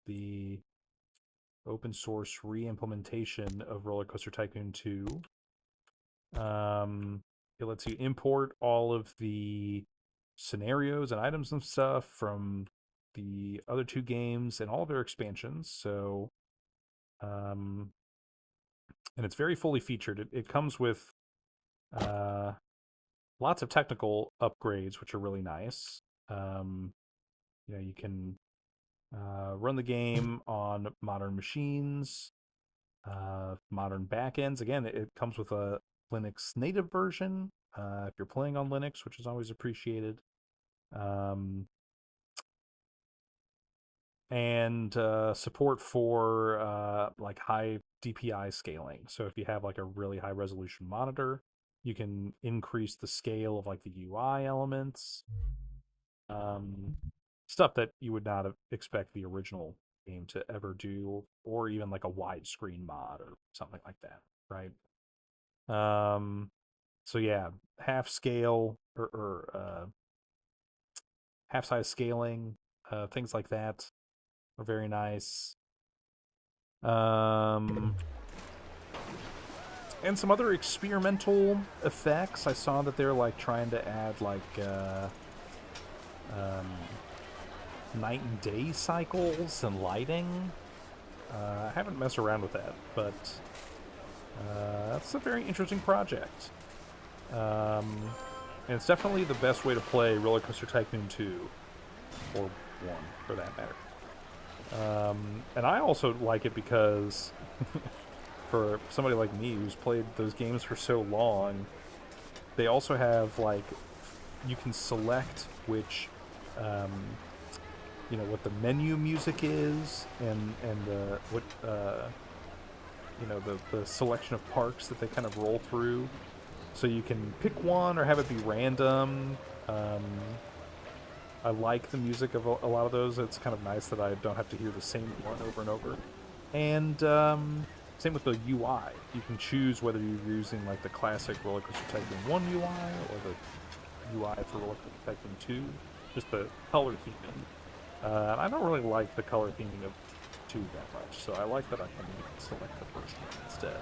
the open source re-implementation of Roller Coaster Tycoon 2. It lets you import all of the scenarios and items and stuff from the other two games and all of their expansions. So, and it's very fully featured. It comes with lots of technical upgrades, which are really nice. You can run the game on modern machines, modern backends. Again, it comes with a Linux native version if you're playing on Linux, which is always appreciated. And support for like high DPI scaling. So if you have like a really high resolution monitor, you can increase the scale of like the UI elements. Stuff that you would not expect the original game to ever do, or even like a widescreen mod or something like that, right? So yeah, half scale or half size scaling, things like that are very nice. And some other experimental effects. I saw that they're like trying to add like night and day cycles and lighting. I haven't messed around with that, but that's a very interesting project. And it's definitely the best way to play Roller Coaster Tycoon 2, or 1 for that matter. And I also like it because for somebody like me who's played those games for so long, they also have like, you can select which what the menu music is, and what the selection of parks that they kind of roll through. So you can pick one or have it be random. I like the music of a lot of those. It's kind of nice that I don't have to hear the same one over and over. And same with the UI. You can choose whether you're using like the classic Roller Coaster Tycoon 1 UI or the UI for Roller Coaster Tycoon 2, just the color theming. And I don't really like the color theming of 2 that much, so I like that I can select the first one instead.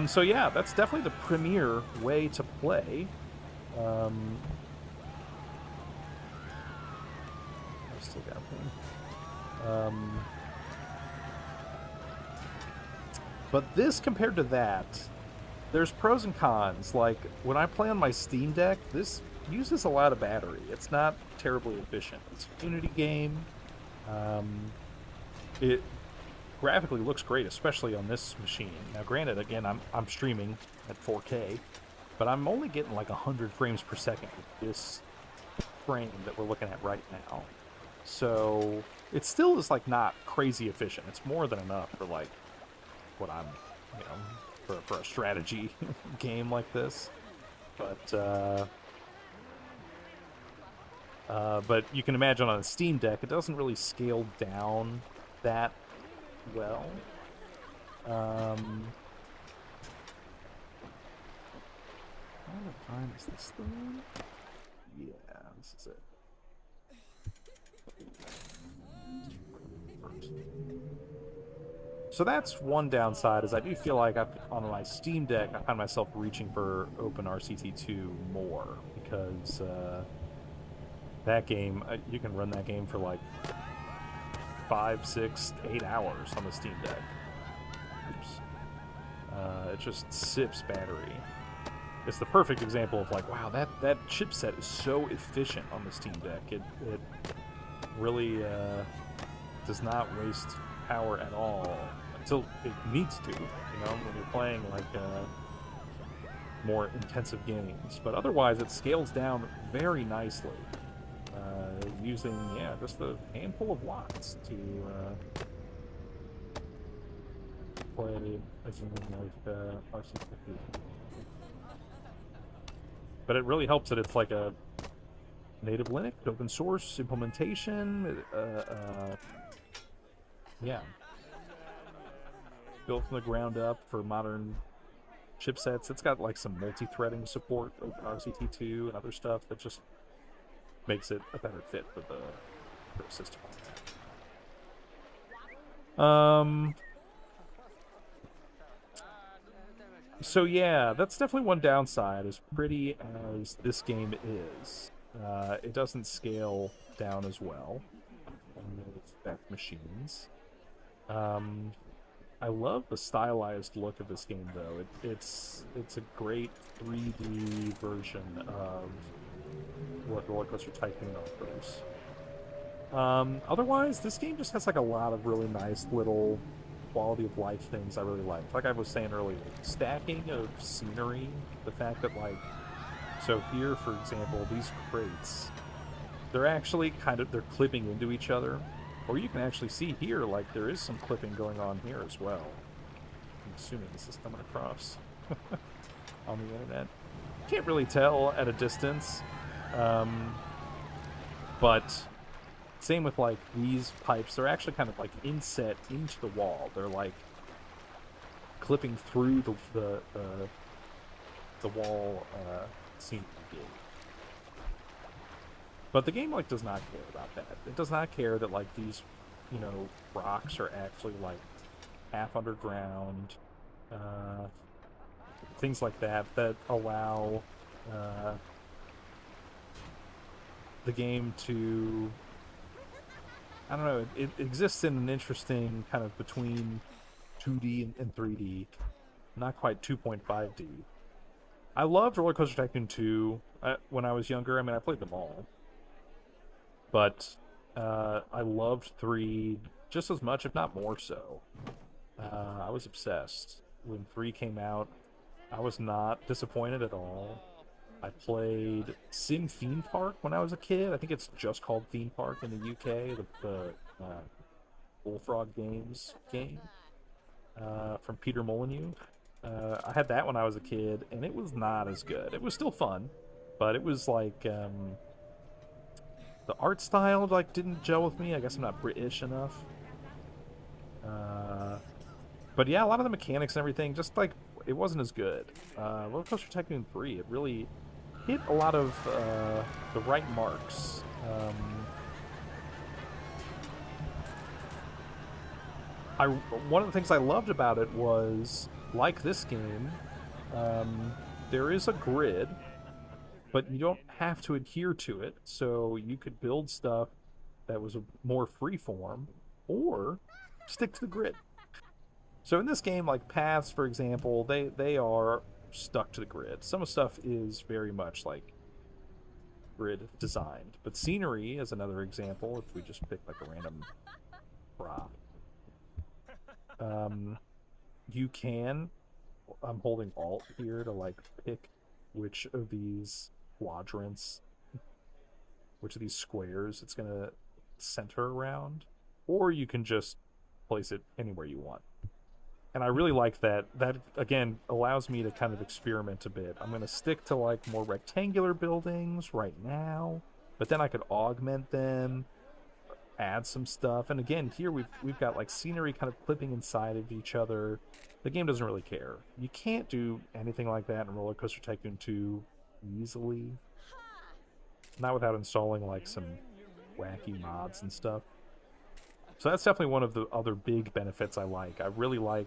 So yeah, that's definitely the premier way to play. I still got one. But this compared to that, there's pros and cons. Like, when I play on my Steam Deck, this uses a lot of battery. It's not terribly efficient. It's a Unity game. It graphically looks great, especially on this machine. Now, granted, again, I'm streaming at 4K, but I'm only getting like 100 frames per second with this frame that we're looking at right now. So it still is like not crazy efficient. It's more than enough for like what I'm, you know, for a strategy game like this. But you can imagine on a Steam Deck, it doesn't really scale down that well. How much time is this thing? Yeah, this is it. So that's one downside, is I do feel like on my Steam Deck, I find myself reaching for OpenRCT2 more, because that game, you can run that game for like 5, 6, 8 hours on the Steam Deck. Oops. It just sips battery. It's the perfect example of like, wow, that chipset is so efficient on the Steam Deck. It really does not waste power at all until it needs to, you know, when you're playing like more intensive games. But otherwise, it scales down very nicely, using, yeah, just a handful of watts to play a game like RC50. But it really helps that it's like a native Linux, open source implementation. Yeah. Built from the ground up for modern chipsets. It's got like some multi-threading support, OpenRCT2 and other stuff that just makes it a better fit for the system. So yeah, that's definitely one downside, as pretty as this game is. It doesn't scale down as well on the spec machines. I love the stylized look of this game, though. It's a great 3D version of what Roller Coaster Tycoon offers. Otherwise, this game just has like a lot of really nice little quality of life things I really like. Like I was saying earlier, stacking of scenery, the fact that like, so here, for example, these crates, they're actually they're clipping into each other. Or you can actually see here, like, there is some clipping going on here as well. I'm assuming this is coming across on the internet. Can't really tell at a distance. But same with, like, these pipes. They're actually kind of, like, inset into the wall. They're, like, clipping through the wall scene. But the game, like, does not care about that. It does not care that, like, these, you know, rocks are actually, like, half underground. Things like that allow the game to, I don't know, it exists in an interesting kind of between 2D and 3D. Not quite 2.5D. I loved Roller Coaster Tycoon 2 when I was younger. I mean, I played them all. But I loved 3 just as much, if not more so. I was obsessed. When 3 came out, I was not disappointed at all. I played Sim Theme Park when I was a kid. I think it's just called Theme Park in the UK, the Bullfrog Games game from Peter Molyneux. I had that when I was a kid, and it was not as good. It was still fun, but it was like... the art style, like, didn't gel with me. I guess I'm not British enough. But yeah, a lot of the mechanics and everything, just, like, it wasn't as good. Roller Coaster Tycoon 3, it hit a lot of the right marks. One of the things I loved about it was, like this game, there is a grid, but you don't have to adhere to it. So you could build stuff that was a more freeform, or stick to the grid. So in this game, like paths, for example, they are stuck to the grid. Some of the stuff is very much like grid designed, but scenery is another example. If we just pick like a random prop, you can. I'm holding Alt here to like pick which of these quadrants, which of these squares it's gonna center around, or you can just place it anywhere you want. And I really like that. That, again, allows me to kind of experiment a bit. I'm going to stick to, like, more rectangular buildings right now, but then I could augment them, add some stuff. And again, here we've got, like, scenery kind of clipping inside of each other. The game doesn't really care. You can't do anything like that in Roller Coaster Tycoon 2 easily. Not without installing, like, some wacky mods and stuff. So that's definitely one of the other big benefits I like. I really like,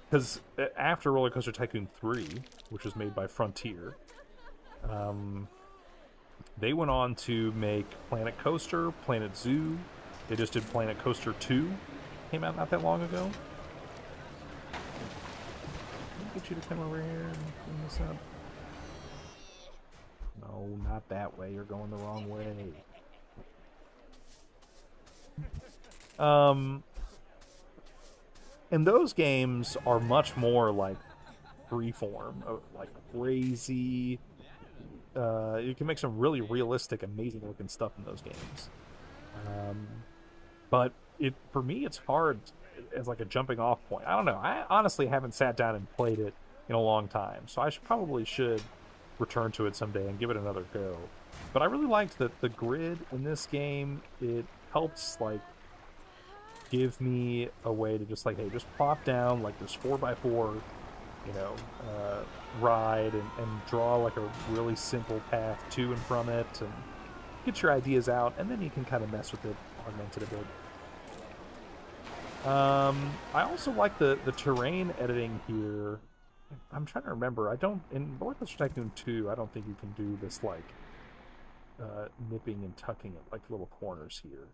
because after Roller Coaster Tycoon 3, which was made by Frontier, they went on to make Planet Coaster, Planet Zoo. They just did Planet Coaster 2. Came out not that long ago. Let me get you to come over here and clean this up. No, not that way. You're going the wrong way. And those games are much more like freeform, like crazy. You can make some really realistic, amazing looking stuff in those games. But for me, it's hard as like a jumping off point. I don't know. I honestly haven't sat down and played it in a long time, so I probably should return to it someday and give it another go. But I really liked that the grid in this game. It helps like give me a way to just like, hey, just plop down like this 4x4, you know, ride and draw like a really simple path to and from it, and get your ideas out, and then you can kind of mess with it, augment it a bit. I also like the terrain editing here. I'm trying to remember. In Roller Coaster Tycoon 2, I don't think you can do this like nipping and tucking at like little corners here.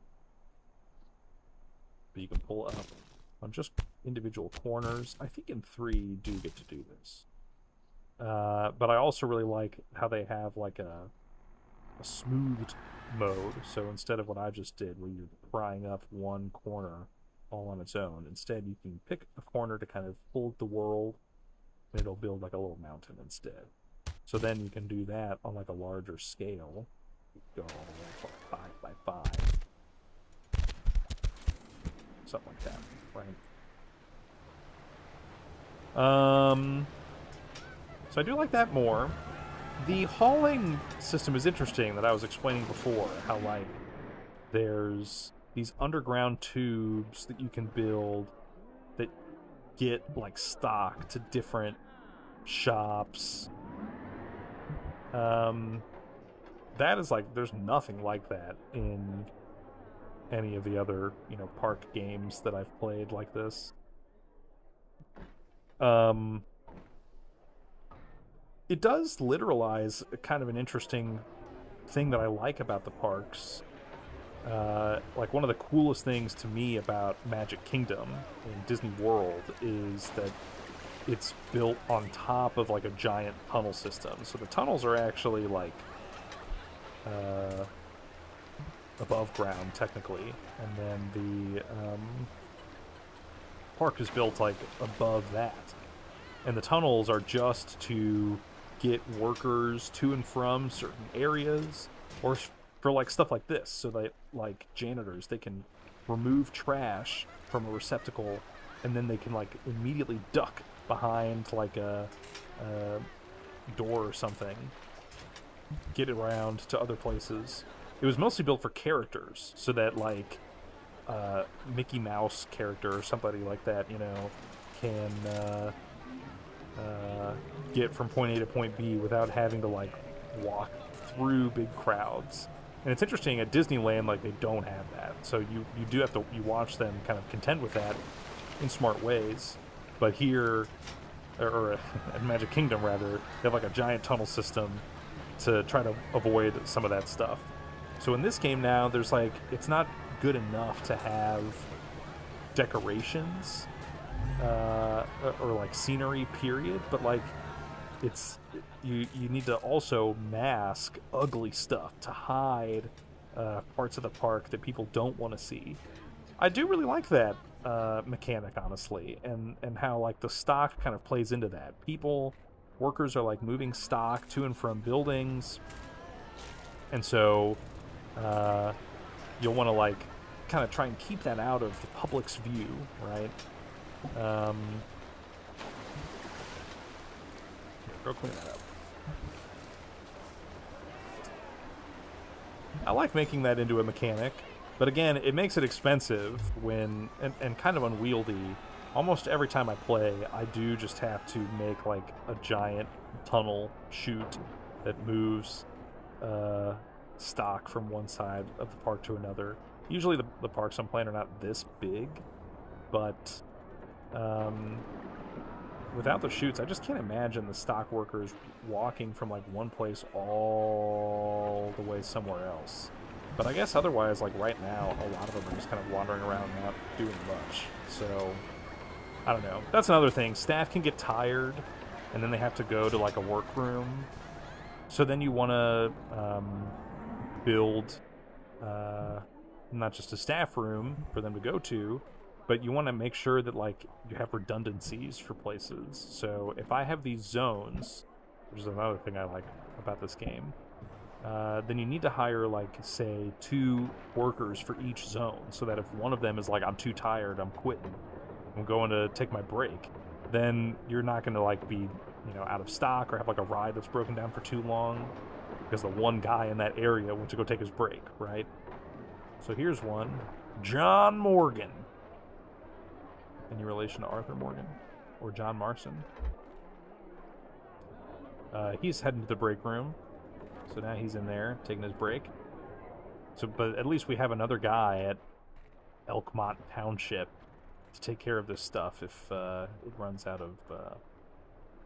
But you can pull up on just individual corners. I think in 3 you do get to do this. But I also really like how they have like a smoothed mode. So instead of what I just did, where you're prying up one corner all on its own, instead you can pick a corner to kind of fold the world, and it'll build like a little mountain instead. So then you can do that on like a larger scale. Go 5x5. Something like that, right? So I do like that more. The hauling system is interesting, that I was explaining before, how like there's these underground tubes that you can build that get like stock to different shops. That is like, there's nothing like that in any of the other, you know, park games that I've played like this. It does literalize kind of an interesting thing that I like about the parks. Like one of the coolest things to me about Magic Kingdom in Disney World is that it's built on top of like a giant tunnel system. So the tunnels are actually like above ground technically, and then the park is built like above that, and the tunnels are just to get workers to and from certain areas, or for like stuff like this, so that like janitors, they can remove trash from a receptacle, and then they can like immediately duck behind like a door or something, get around to other places. It was mostly built for characters, so that like Mickey Mouse character or somebody like that, you know, can get from point A to point B without having to like walk through big crowds. And it's interesting, at Disneyland, like, they don't have that. So you do have to, you watch them kind of contend with that in smart ways. But here, or at Magic Kingdom, rather, they have, like, a giant tunnel system to try to avoid some of that stuff. So in this game now, there's, like, it's not good enough to have decorations or like scenery, period, but like you need to also mask ugly stuff to hide parts of the park that people don't want to see. I do really like that mechanic, honestly, and how like the stock kind of plays into that. Workers are like moving stock to and from buildings, and so you'll want to like kind of try and keep that out of the public's view, right? Go clean that up. I like making that into a mechanic, but again, it makes it expensive when and kind of unwieldy. Almost every time I play, I do just have to make like a giant tunnel chute that moves stock from one side of the park to another. Usually the parks I'm playing are not this big, but without the chutes, I just can't imagine the stock workers walking from like one place all the way somewhere else. But I guess otherwise, like right now, a lot of them are just kind of wandering around not doing much. So, I don't know. That's another thing. Staff can get tired, and then they have to go to like a workroom. So then you want to build not just a staff room for them to go to, but you want to make sure that like you have redundancies for places. So if I have these zones, which is another thing I like about this game, then you need to hire like, say, 2 workers for each zone, so that if one of them is like, I'm too tired, I'm quitting, I'm going to take my break, then you're not going to like be, out of stock or have like a ride that's broken down for too long because the one guy in that area went to go take his break, right? So here's one. John Morgan. Any relation to Arthur Morgan? Or John Marston? He's heading to the break room. So now he's in there, taking his break. So, but at least we have another guy at Elkmont Township to take care of this stuff if it runs out of...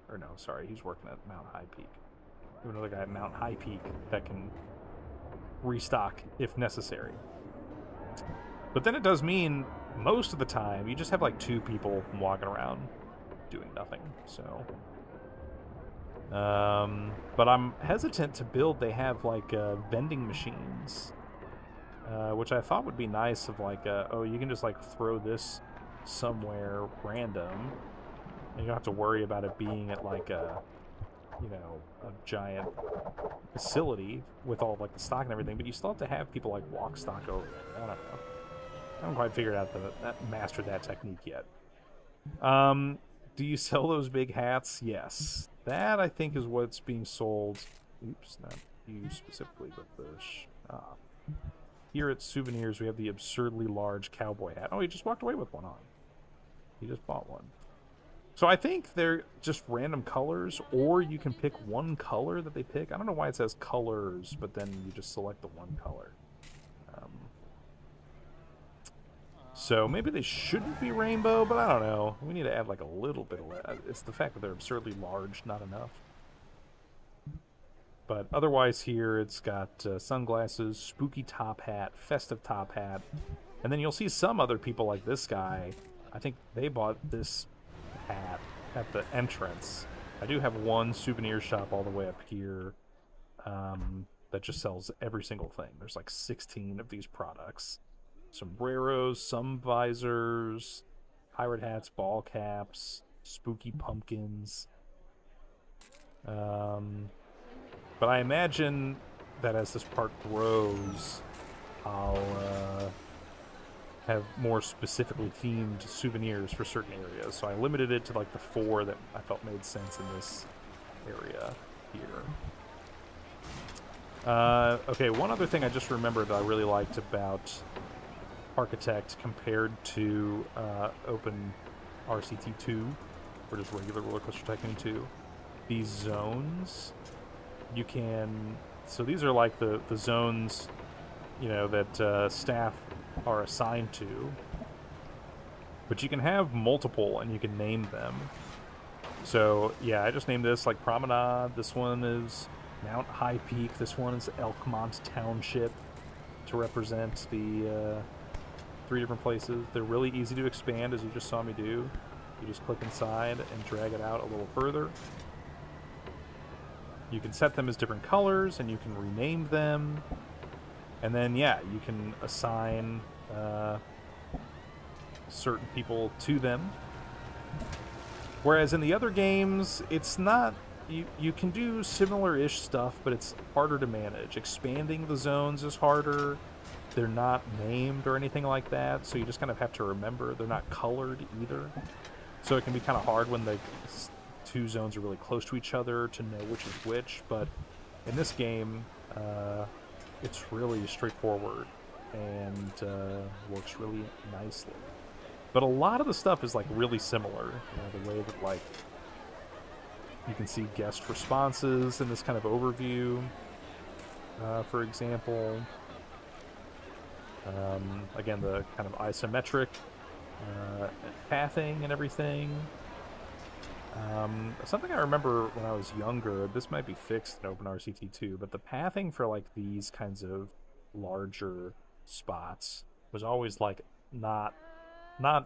or no, sorry, he's working at Mount High Peak. We have another guy at Mount High Peak that can restock if necessary. But then it does mean most of the time you just have like 2 people walking around doing nothing. So, but I'm hesitant to build. They have like vending machines, which I thought would be nice. Of like, oh, you can just like throw this somewhere random, and you don't have to worry about it being at like a giant facility with all like the stock and everything. But you still have to have people like walk stock over it. I don't know. I haven't quite figured out mastered that technique yet. Do you sell those big hats? Yes. That, I think, is what's being sold. Oops, not you specifically, but the here at Souvenirs, we have the absurdly large cowboy hat. Oh, he just walked away with one on. He just bought one. So I think they're just random colors, or you can pick one color that they pick. I don't know why it says colors, but then you just select the one color. So maybe they shouldn't be rainbow, but I don't know. We need to add like a little bit of... It's the fact that they're absurdly large, not enough. But otherwise here, it's got sunglasses, spooky top hat, festive top hat. And then you'll see some other people like this guy. I think they bought this hat at the entrance. I do have one souvenir shop all the way up here that just sells every single thing. There's like 16 of these products. Sombreros, sun visors, pirate hats, ball caps, spooky pumpkins. But I imagine that as this park grows, I'll have more specifically themed souvenirs for certain areas. So I limited it to like the 4 that I felt made sense in this area here. Okay, one other thing I just remembered that I really liked about Parkitect compared to Open RCT 2, or just regular Roller Coaster Tycoon 2. These zones you can... So these are like the zones, you know, that staff are assigned to. But you can have multiple, and you can name them. So, yeah, I just named this, like, Promenade. This one is Mount High Peak. This one is Elkmont Township, to represent the 3 different places. They're really easy to expand, as you just saw me do. You just click inside and drag it out a little further. You can set them as different colors, and you can rename them. And then, yeah, you can assign certain people to them. Whereas in the other games, it's not... You can do similar-ish stuff, but it's harder to manage. Expanding the zones is harder. They're not named or anything like that, so you just kind of have to remember. They're not colored either. So it can be kind of hard when the 2 zones are really close to each other to know which is which, but in this game, it's really straightforward and works really nicely. But a lot of the stuff is, like, really similar. You know, the way that, like, you can see guest responses in this kind of overview, for example. Again, the kind of isometric pathing and everything. Something I remember when I was younger, this might be fixed in OpenRCT too, but the pathing for, like, these kinds of larger spots was always, like, not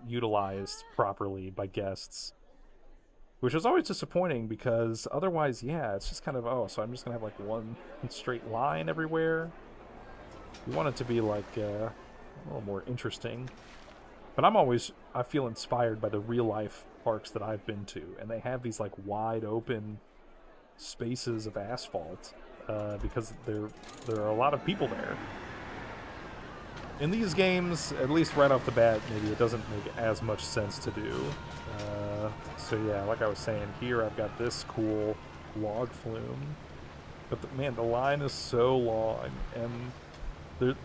utilized properly by guests, which was always disappointing, because otherwise, yeah, it's just kind of, oh, so I'm just gonna have, like, one straight line everywhere. You want it to be, like, a little more interesting. But I feel inspired by the real-life parks that I've been to, and they have these, like, wide-open spaces of asphalt, because there are a lot of people there. In these games, at least right off the bat, maybe it doesn't make as much sense to do. So yeah, like I was saying, here I've got this cool log flume. But man, the line is so long, and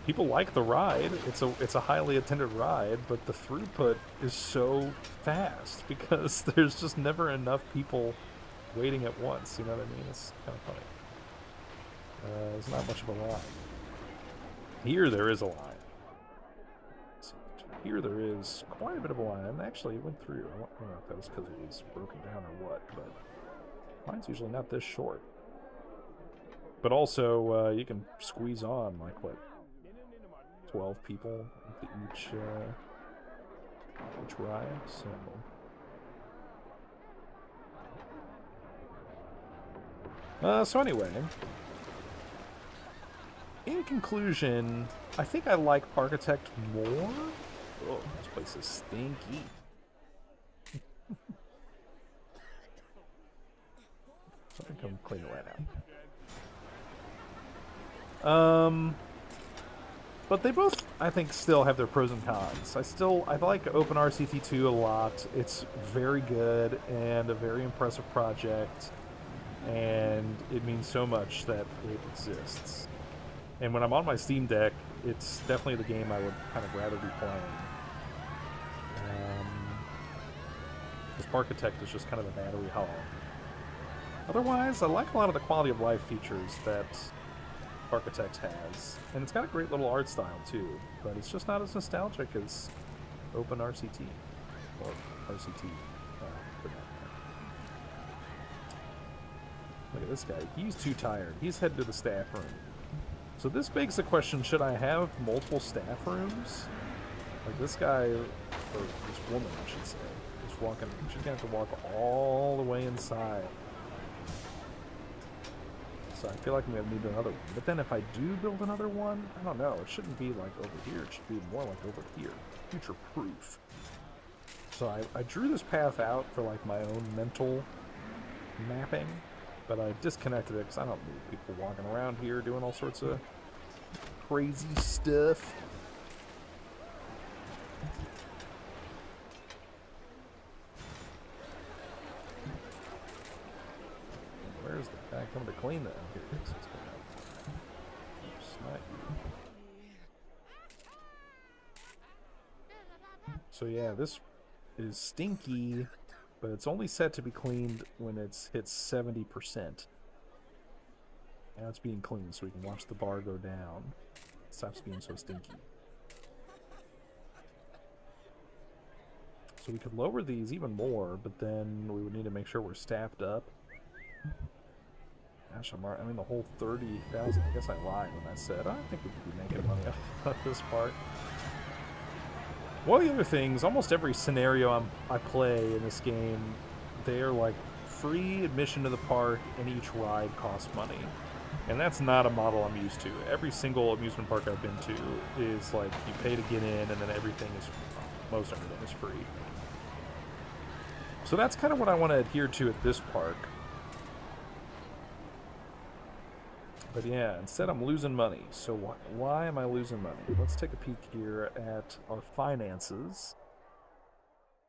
people like the ride. It's a highly attended ride, but the throughput is so fast because there's just never enough people waiting at once. You know what I mean? It's kind of funny. There's not much of a line. Here there is a line. Here there is quite a bit of a line, and actually it went through. I don't know if that was because it was broken down or what, but mine's usually not this short. But also, you can squeeze on, like, what, 12 people into each ride, so anyway, in conclusion, I think I like Parkitect more. Oh, this place is stinky. So I can come clean it right now. But they both, I think, still have their pros and cons. I like OpenRCT 2 a lot. It's very good and a very impressive project, and it means so much that it exists. And when I'm on my Steam Deck, it's definitely the game I would kind of rather be playing. This Parkitect is just kind of a battery hog. Otherwise, I like a lot of the quality of life features that Parkitect has. And it's got a great little art style, too. But it's just not as nostalgic as OpenRCT. Or RCT. Look at this guy. He's too tired. He's headed to the staff room. So this begs the question, should I have multiple staff rooms? Like this guy, or this woman, I should say, is walking. She's gonna have to walk all the way inside. So I feel like I'm gonna need another one. But then if I do build another one, I don't know. It shouldn't be like over here. It should be more like over here. Future proof. So I drew this path out for like my own mental mapping, but I disconnected it because I don't need people walking around here doing all sorts of crazy stuff. Where's the guy coming to clean that? Here, so yeah, this is stinky, but it's only set to be cleaned when it's hit 70%. Now it's being cleaned so we can watch the bar go down. It stops being so stinky. So we could lower these even more, but then we would need to make sure we're staffed up. Gosh, I mean the whole 30,000. I guess I lied when I said I think we could be making money off this part. One of the other things, almost every scenario I play in this game, they're like free admission to the park and each ride costs money. And that's not a model I'm used to. Every single amusement park I've been to is like you pay to get in and then everything is, most everything is free. So that's kind of what I want to adhere to at this park. But yeah, instead I'm losing money. So why am I losing money? Let's take a peek here at our finances.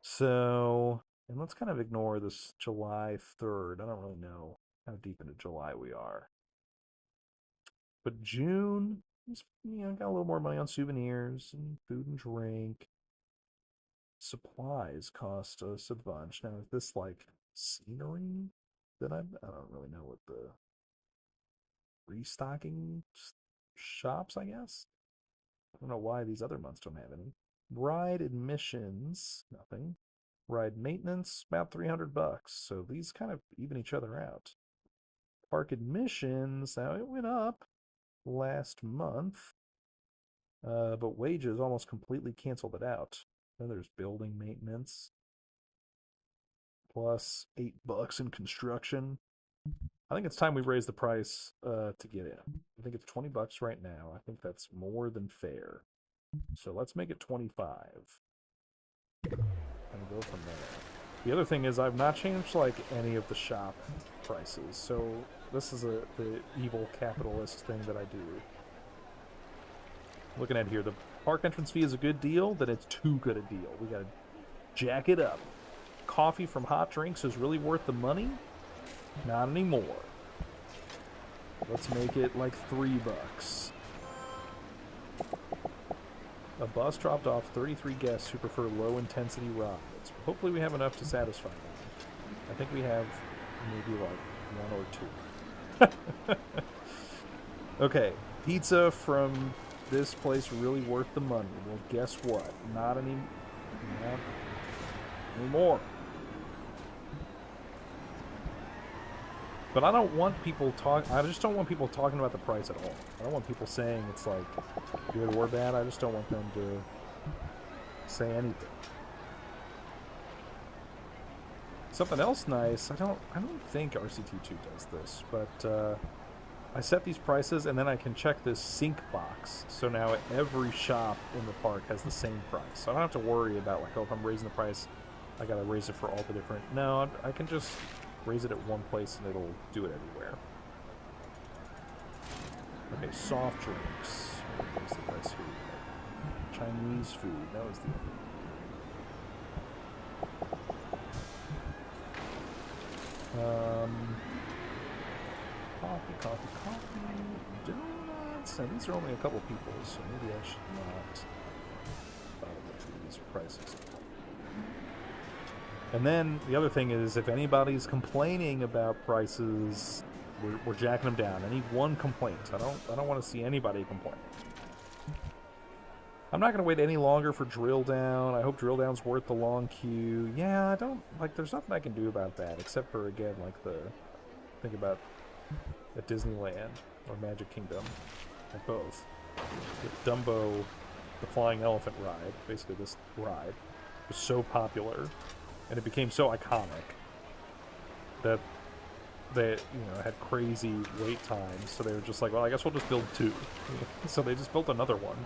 So, and let's kind of ignore this July 3rd. I don't really know how deep into July we are. But June, got a little more money on souvenirs and food and drink. Supplies cost us a bunch. Now, is this like scenery that I don't really know what the restocking shops, I guess. I don't know why these other months don't have any. Ride admissions, nothing. Ride maintenance, about $300. So these kind of even each other out. Park admissions, now it went up last month, but wages almost completely canceled it out. Then there's building maintenance, plus $8 in construction. I think it's time we raise the price to get in. I think it's $20 right now. I think that's more than fair. So let's make it 25 and go from there. The other thing is I've not changed like any of the shop prices. So this is the evil capitalist thing that I do. Looking at here, the park entrance fee is a good deal, then it's too good a deal. We gotta jack it up. Coffee from Hot Drinks is really worth the money? Not anymore. Let's make it like $3. A bus dropped off 33 guests who prefer low-intensity rides. Hopefully we have enough to satisfy them. I think we have maybe like 1 or 2. Okay, pizza from this place really worth the money. Well, guess what? Not anymore. But I don't want people I just don't want people talking about the price at all. I don't want people saying it's like good or bad. I just don't want them to say anything. Something else nice. I don't think RCT2 does this, but I set these prices and then I can check this sync box. So now every shop in the park has the same price. So I don't have to worry about like, oh, if I'm raising the price, I gotta raise it for all the different. No, I can just raise it at one place and it'll do it everywhere. Okay, soft drinks. What's the price here? Chinese food. That was the coffee, donuts. Now these are only a couple people, so maybe I should not bother with these prices. And then the other thing is, if anybody's complaining about prices, we're jacking them down. I need one complaint. I don't want to see anybody complain. I'm not going to wait any longer for drill down. I hope drill down's worth the long queue. Yeah, I don't like. There's nothing I can do about that except for again like think about at Disneyland or Magic Kingdom, or both. With Dumbo, the flying elephant ride, basically this ride, was so popular. And it became so iconic that they, had crazy wait times. So they were just like, well, I guess we'll just build 2. So they just built another one.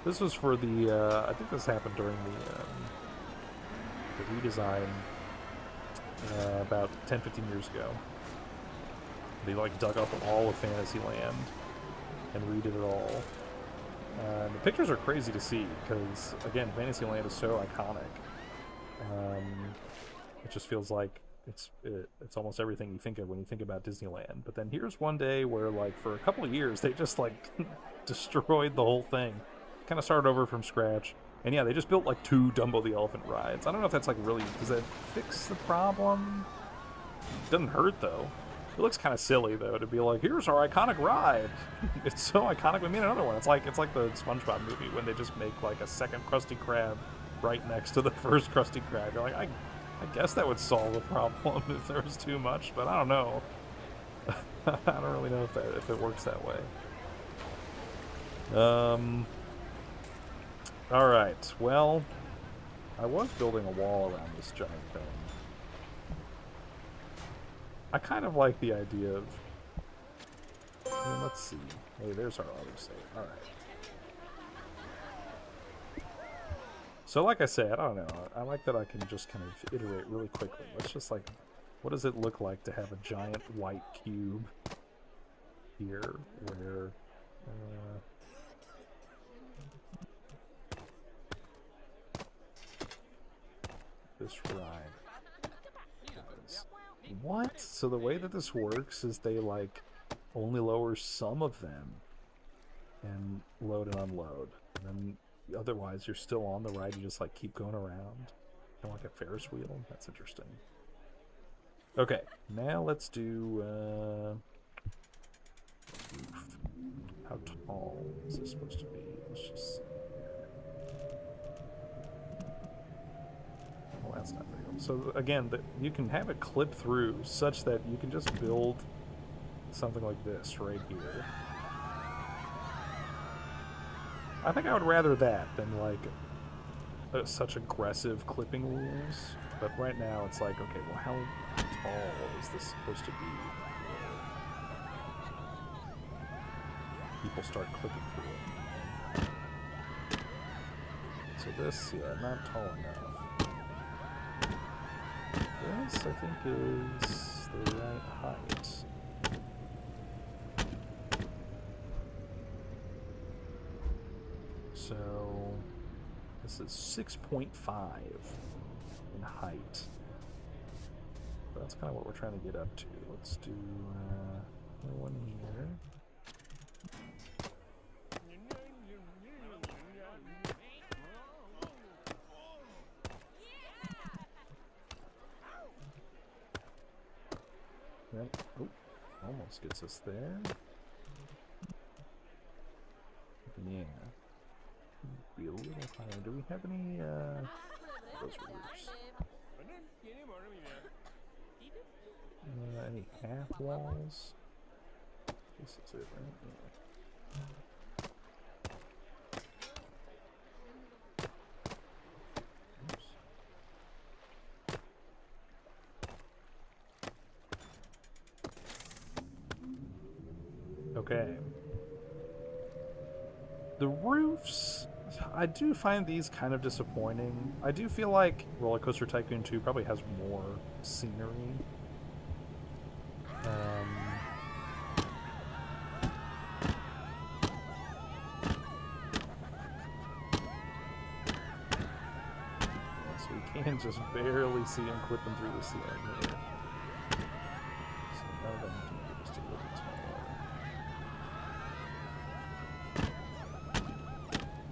This was for the, I think this happened during the redesign about 10, 15 years ago. They like dug up all of Fantasyland and redid it all. The pictures are crazy to see because, again, Fantasyland is so iconic. It just feels like it's almost everything you think of when you think about Disneyland. But then here's one day where, like, for a couple of years, they just, like, destroyed the whole thing. Kind of started over from scratch. And yeah, they just built, like, 2 Dumbo the Elephant rides. I don't know if that's, like, really... Does that fix the problem? It doesn't hurt, though. It looks kind of silly though to be like, here's our iconic ride. It's so iconic. We made another one. It's like the SpongeBob movie when they just make like a second Krusty Krab right next to the first Krusty Krab. You're like, I guess that would solve the problem if there was too much, but I don't know. I don't really know if it works that way. All right. Well, I was building a wall around this giant thing. I kind of like the idea of... I mean, let's see. Hey, there's our autosave. Alright. So like I said, I don't know. I like that I can just kind of iterate really quickly. Let's just like... What does it look like to have a giant white cube here where... this ride... What? So the way that this works is they like only lower some of them and load and unload. And then otherwise you're still on the ride, you just like keep going around. Kind of like a Ferris wheel. That's interesting. Okay, now let's do roof. How tall is this supposed to be? Let's just see here. Well, that's not very good. So again, you can have it clip through such that you can just build something like this right here. I think I would rather that than like such aggressive clipping rules. But right now it's like, okay, well, how tall is this supposed to be? People start clipping through it. So this, yeah, not tall enough. This, I think, is the right height. So, this is 6.5 in height. That's kind of what we're trying to get up to. Let's do one here. That, oh, almost gets us there. Yeah. Be a little higher. Do we have any those roofs? Any half walls? This is it, right? Yeah. Okay. The roofs, I do find these kind of disappointing. I do feel like Roller Coaster Tycoon 2 probably has more scenery. So we can just barely see him clipping through the ceiling here. So now that I'm doing it just a little taller.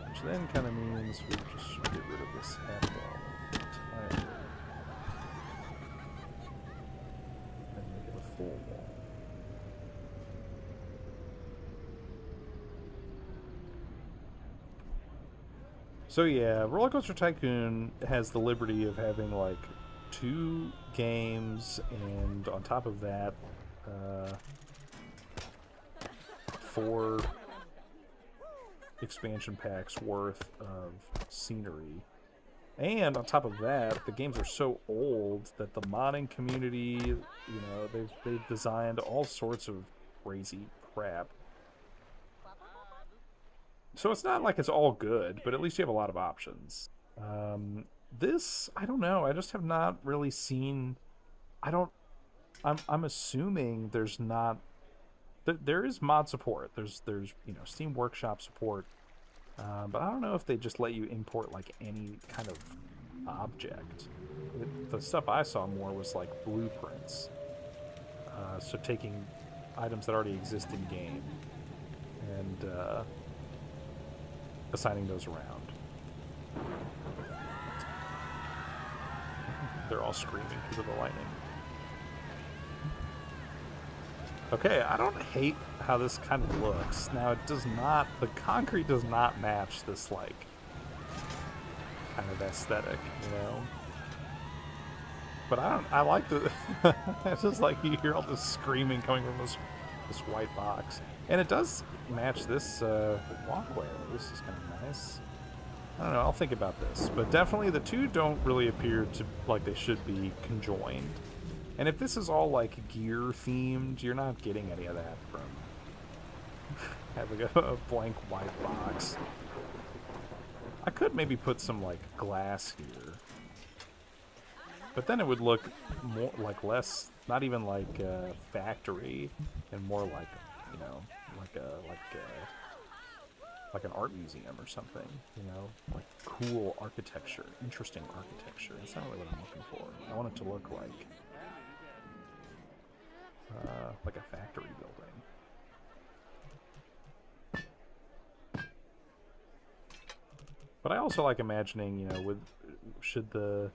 Which then kind of means we just should get rid of this half wall entirely. And make it a full wall. So yeah, Roller Coaster Tycoon has the liberty of having like 2 games, and on top of that, 4 expansion packs worth of scenery. And on top of that, the games are so old that the modding community, you know, they've designed all sorts of crazy crap. So it's not like it's all good, but at least you have a lot of options. This, I don't know. I just have not really seen... I'm assuming there's not... There is mod support. There's you know, Steam Workshop support. But I don't know if they just let you import like any kind of object. The stuff I saw more was like blueprints. So taking items that already exist in game and assigning those around. They're all screaming because of the lightning. Okay, I don't hate how this kind of looks. Now, it does not... The concrete does not match this, like, kind of aesthetic, you know? But I like the... It's just like you hear all this screaming coming from this white box. And it does match this walkway. This is kind of nice. I don't know, I'll think about this. But definitely the two don't really appear to like they should be conjoined. And if this is all like gear themed, you're not getting any of that from having a blank white box. I could maybe put some like glass here. But then it would look more like less, not even like factory, and more like, you know, like an art museum or something, you know, like cool architecture, interesting architecture. That's not really what I'm looking for. I want it to look like a factory building. But I also like imagining, you know, should the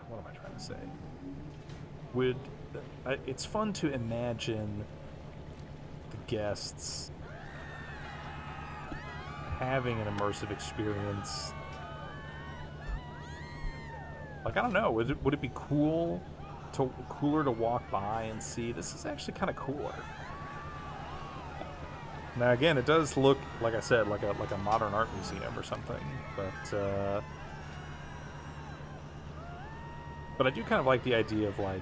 what am I trying to say? It's fun to imagine the guests having an immersive experience. Like, I don't know, would it be cooler to walk by and see this is actually kind of cooler? Now again, it does look, like I said, like a modern art museum or something, but I do kind of like the idea of, like,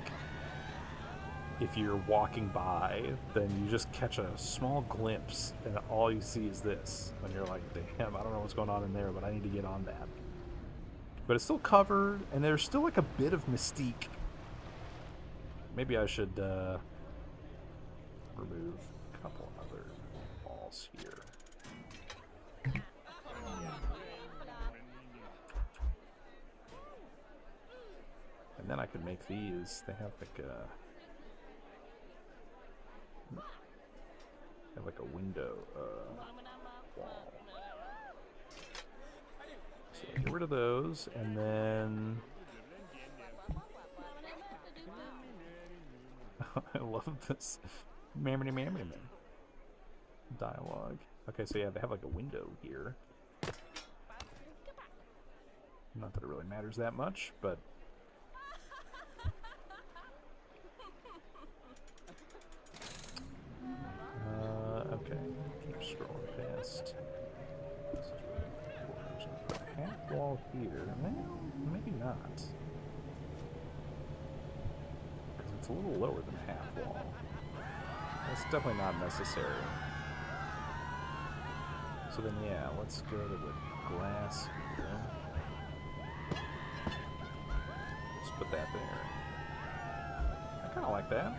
if you're walking by, then you just catch a small glimpse, and all you see is this, and you're like, damn, I don't know what's going on in there, but I need to get on that. But it's still covered, and there's still like a bit of mystique. Maybe I should remove a couple other walls here. And then I could make these. They have like a window wall. So get rid of those, and then I love this dialogue. Okay, so yeah, they have like a window here. Not that it really matters that much, but okay. Keep scrolling past. This is really cool. There's a half wall here. Well, maybe not. Because it's a little lower than half wall. That's definitely not necessary. So then, yeah, let's go to the glass here. Let's put that there. I kind of like that.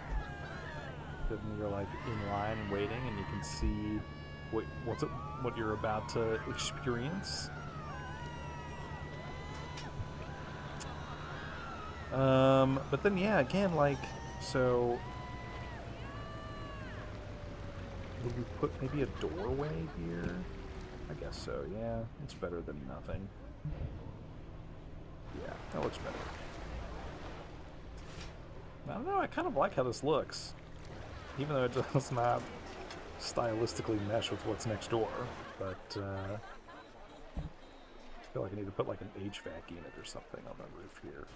Then you're like in line waiting, and you can see what you're about to experience. But then, yeah, again, like, so would we put maybe a doorway here? I guess so, yeah. It's better than nothing. Yeah, that looks better. I don't know, I kind of like how this looks. Even though it does not stylistically mesh with what's next door. But, I feel like I need to put like an HVAC unit or something on the roof here.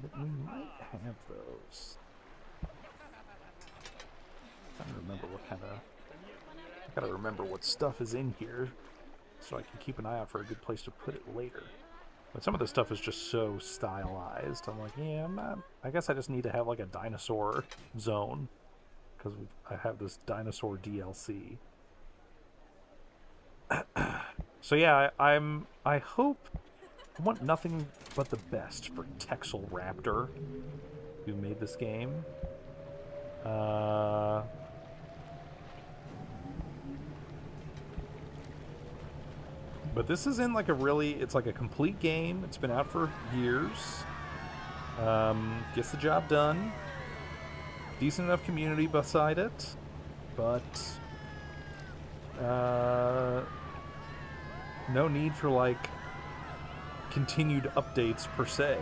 But we might have those. I'm trying to remember what kind of... I gotta remember what stuff is in here so I can keep an eye out for a good place to put it later. But some of this stuff is just so stylized. I'm like, yeah, I'm not... I guess I just need to have like a dinosaur zone. Because I have this dinosaur DLC. So yeah, I want nothing but the best for Texel Raptor, who made this game. But this is in like it's like a complete game. It's been out for years. Gets the job done. Decent enough community beside it, but no need for, like, continued updates per se.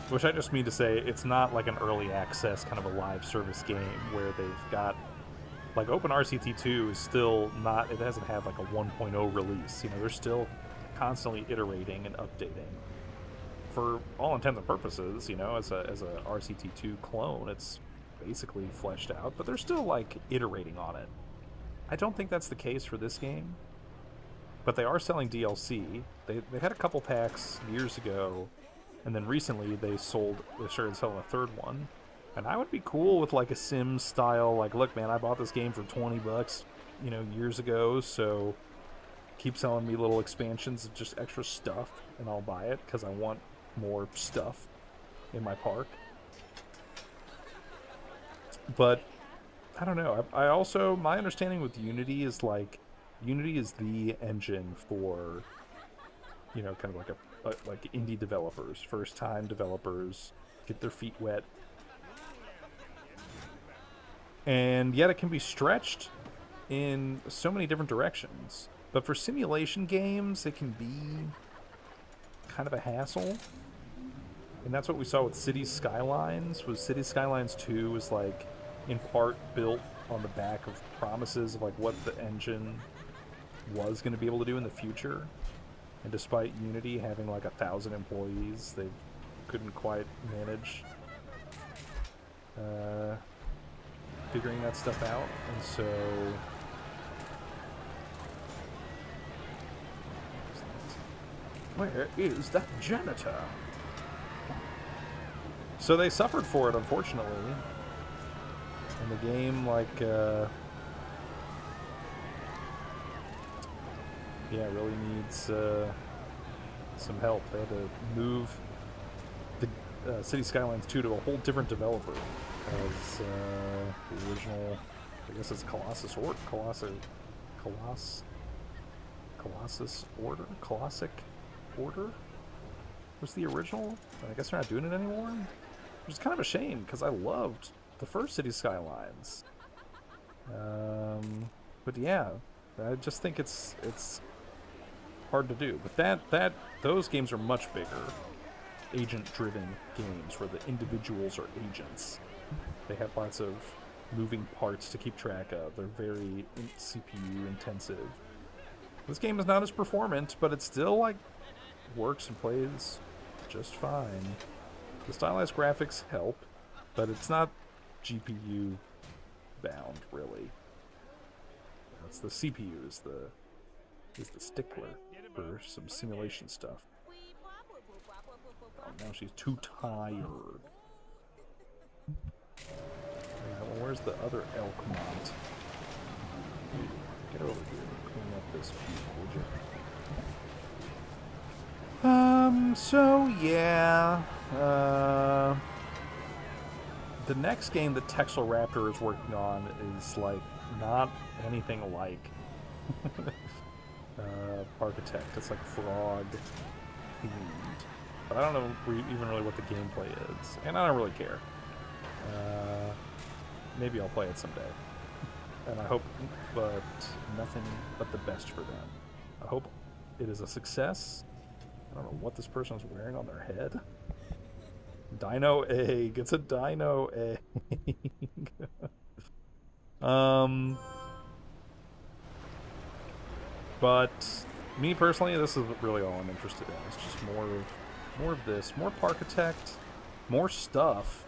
Which I just mean to say, it's not like an early access kind of a live service game where they've got, like, OpenRCT2 is still not, it hasn't had like a 1.0 release. You know, they're still constantly iterating and updating. For all intents and purposes, you know, as a RCT2 clone, it's basically fleshed out, but they're still, like, iterating on it. I don't think that's the case for this game, but they are selling DLC. They had a couple packs years ago, and then recently they started selling a third one. And I would be cool with, like, a Sims style, like, look, man, I bought this game for $20, you know, years ago, so keep selling me little expansions of just extra stuff, and I'll buy it, because I want more stuff in my park. But I don't know. I also, my understanding with Unity is, like, Unity is the engine for, you know, kind of like like indie developers, first time developers, get their feet wet. And yet it can be stretched in so many different directions. But for simulation games, it can be kind of a hassle. And that's what we saw with Cities Skylines. Cities Skylines 2 was, like, in part built on the back of promises of, like, what the engine was going to be able to do in the future. And despite Unity having, like, 1,000 employees, they couldn't quite manage figuring that stuff out. And so where is that janitor? So they suffered for it, unfortunately. And the game, like, yeah, really needs some help. They had to move the City Skylines 2 to a whole different developer, as the original, I guess it's Colossus Order? Colossic Order was the original, and I guess they're not doing it anymore? Which is kind of a shame, because I loved the first City Skylines. But yeah, I just think it's hard to do. But those games are much bigger, agent-driven games where the individuals are agents. They have lots of moving parts to keep track of. They're very CPU intensive. This game is not as performant, but it still, like, works and plays just fine. The stylized graphics help, but it's not GPU bound, really. It's the CPU is the stickler for some simulation stuff. Oh, now she's too tired. Well, where's the other Elkmont? Get over here and clean up this puke, would you? So yeah. The next game that Texel Raptor is working on is, like, not anything like Parkitect. It's like frog themed. But I don't know even really what the gameplay is. And I don't really care. Maybe I'll play it someday. And I hope, but nothing but the best for them. I hope it is a success. I don't know what this person's wearing on their head. Dino egg. It's a dino egg. But me personally, this is really all I'm interested in. It's just more of this, more Parkitect, more stuff.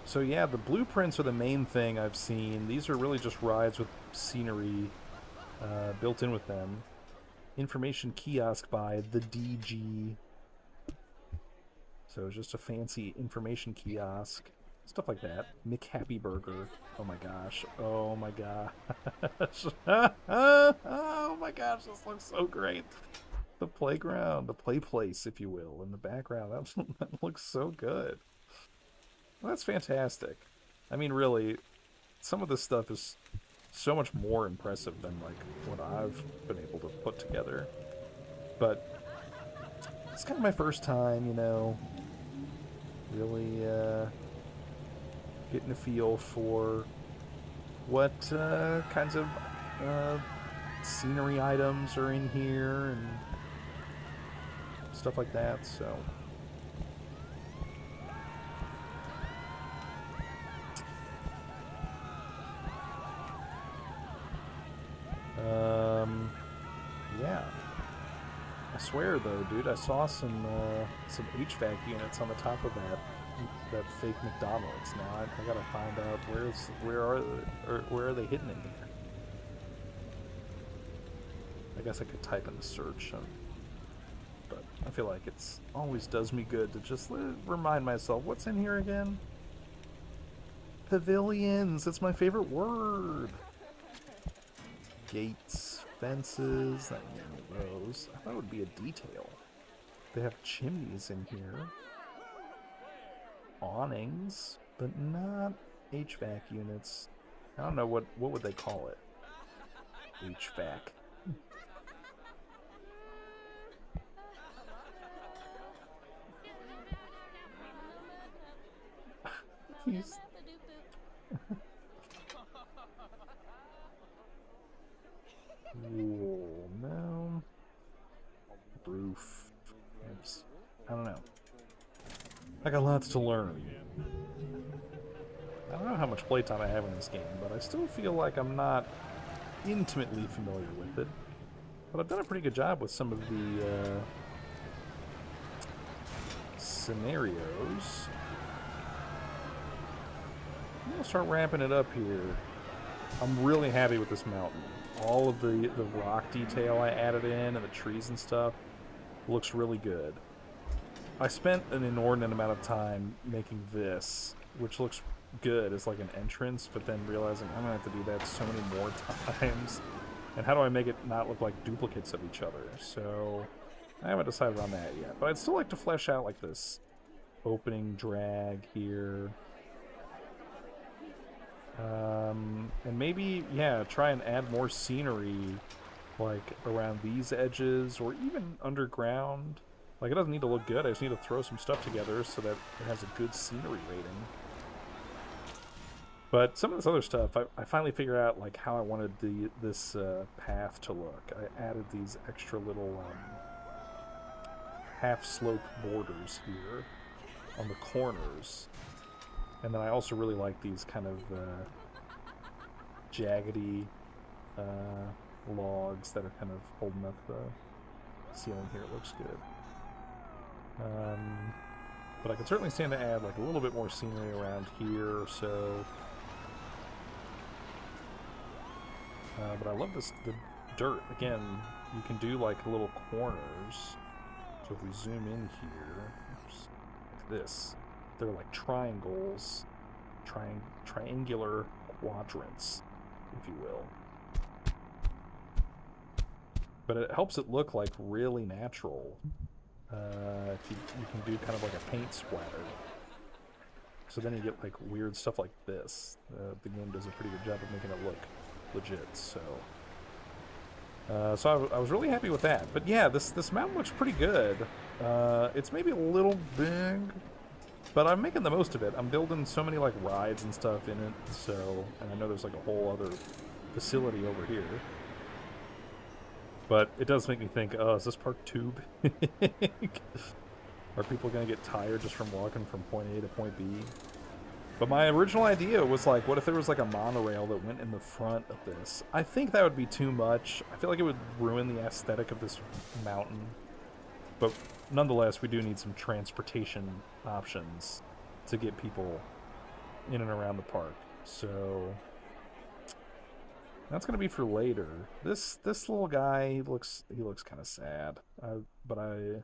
So yeah, the blueprints are the main thing I've seen. These are really just rides with scenery built in with them. Information kiosk by the DG. So just a fancy information kiosk. Stuff like that. McHappy Burger. Oh my gosh. Oh my gosh. Oh my gosh, this looks so great. The playground, the play place, if you will, in the background. That looks so good. Well, that's fantastic. I mean, really, some of this stuff is so much more impressive than, like, what I've been able to put together. But it's kind of my first time, you know, really getting a feel for what kinds of scenery items are in here and stuff like that, so... yeah. I swear though, dude, I saw some HVAC units on the top of that fake McDonald's. Now I gotta find out where are they hidden in here. I guess I could type in the search, but I feel like it's always does me good to just remind myself what's in here again. Pavilions. That's my favorite word. Gates, fences, not any of those. I thought it would be a detail. They have chimneys in here. Awnings, but not HVAC units. I don't know what would they call it? HVAC. He's... Whoa, no. Roof. Oops. I don't know. I got lots to learn. I don't know how much playtime I have in this game, but I still feel like I'm not intimately familiar with it. But I've done a pretty good job with some of the scenarios. I'm gonna start ramping it up here. I'm really happy with this mountain. All of the rock detail I added in and the trees and stuff looks really good. I spent an inordinate amount of time making this, which looks good as like an entrance, but then realizing I'm gonna have to do that so many more times. And how do I make it not look like duplicates of each other? So I haven't decided on that yet, but I'd still like to flesh out like this opening drag here. And maybe, yeah, try and add more scenery, like, around these edges, or even underground. Like, it doesn't need to look good, I just need to throw some stuff together so that it has a good scenery rating. But some of this other stuff, I finally figured out, like, how I wanted this path to look. I added these extra little, half-slope borders here on the corners. And then I also really like these kind of jaggedy logs that are kind of holding up the ceiling here. It looks good. But I could certainly stand to add like a little bit more scenery around here or so. But I love the dirt. Again, you can do like little corners. So if we zoom in here, oops, like this. They're like triangles, triangular quadrants, if you will. But it helps it look like really natural. If you can do kind of like a paint splatter. So then you get like weird stuff like this. The game does a pretty good job of making it look legit. So I was really happy with that. But yeah, this mountain looks pretty good. It's maybe a little big. But I'm making the most of it. I'm building so many like rides and stuff in it, so, and I know there's like a whole other facility over here. But it does make me think, oh, is this park too big? Are people gonna get tired just from walking from point A to point B? But my original idea was like, what if there was like a monorail that went in the front of this? I think that would be too much. I feel like it would ruin the aesthetic of this mountain. But nonetheless, we do need some transportation options to get people in and around the park. So that's gonna be for later. This little guy, he looks kind of sad. But I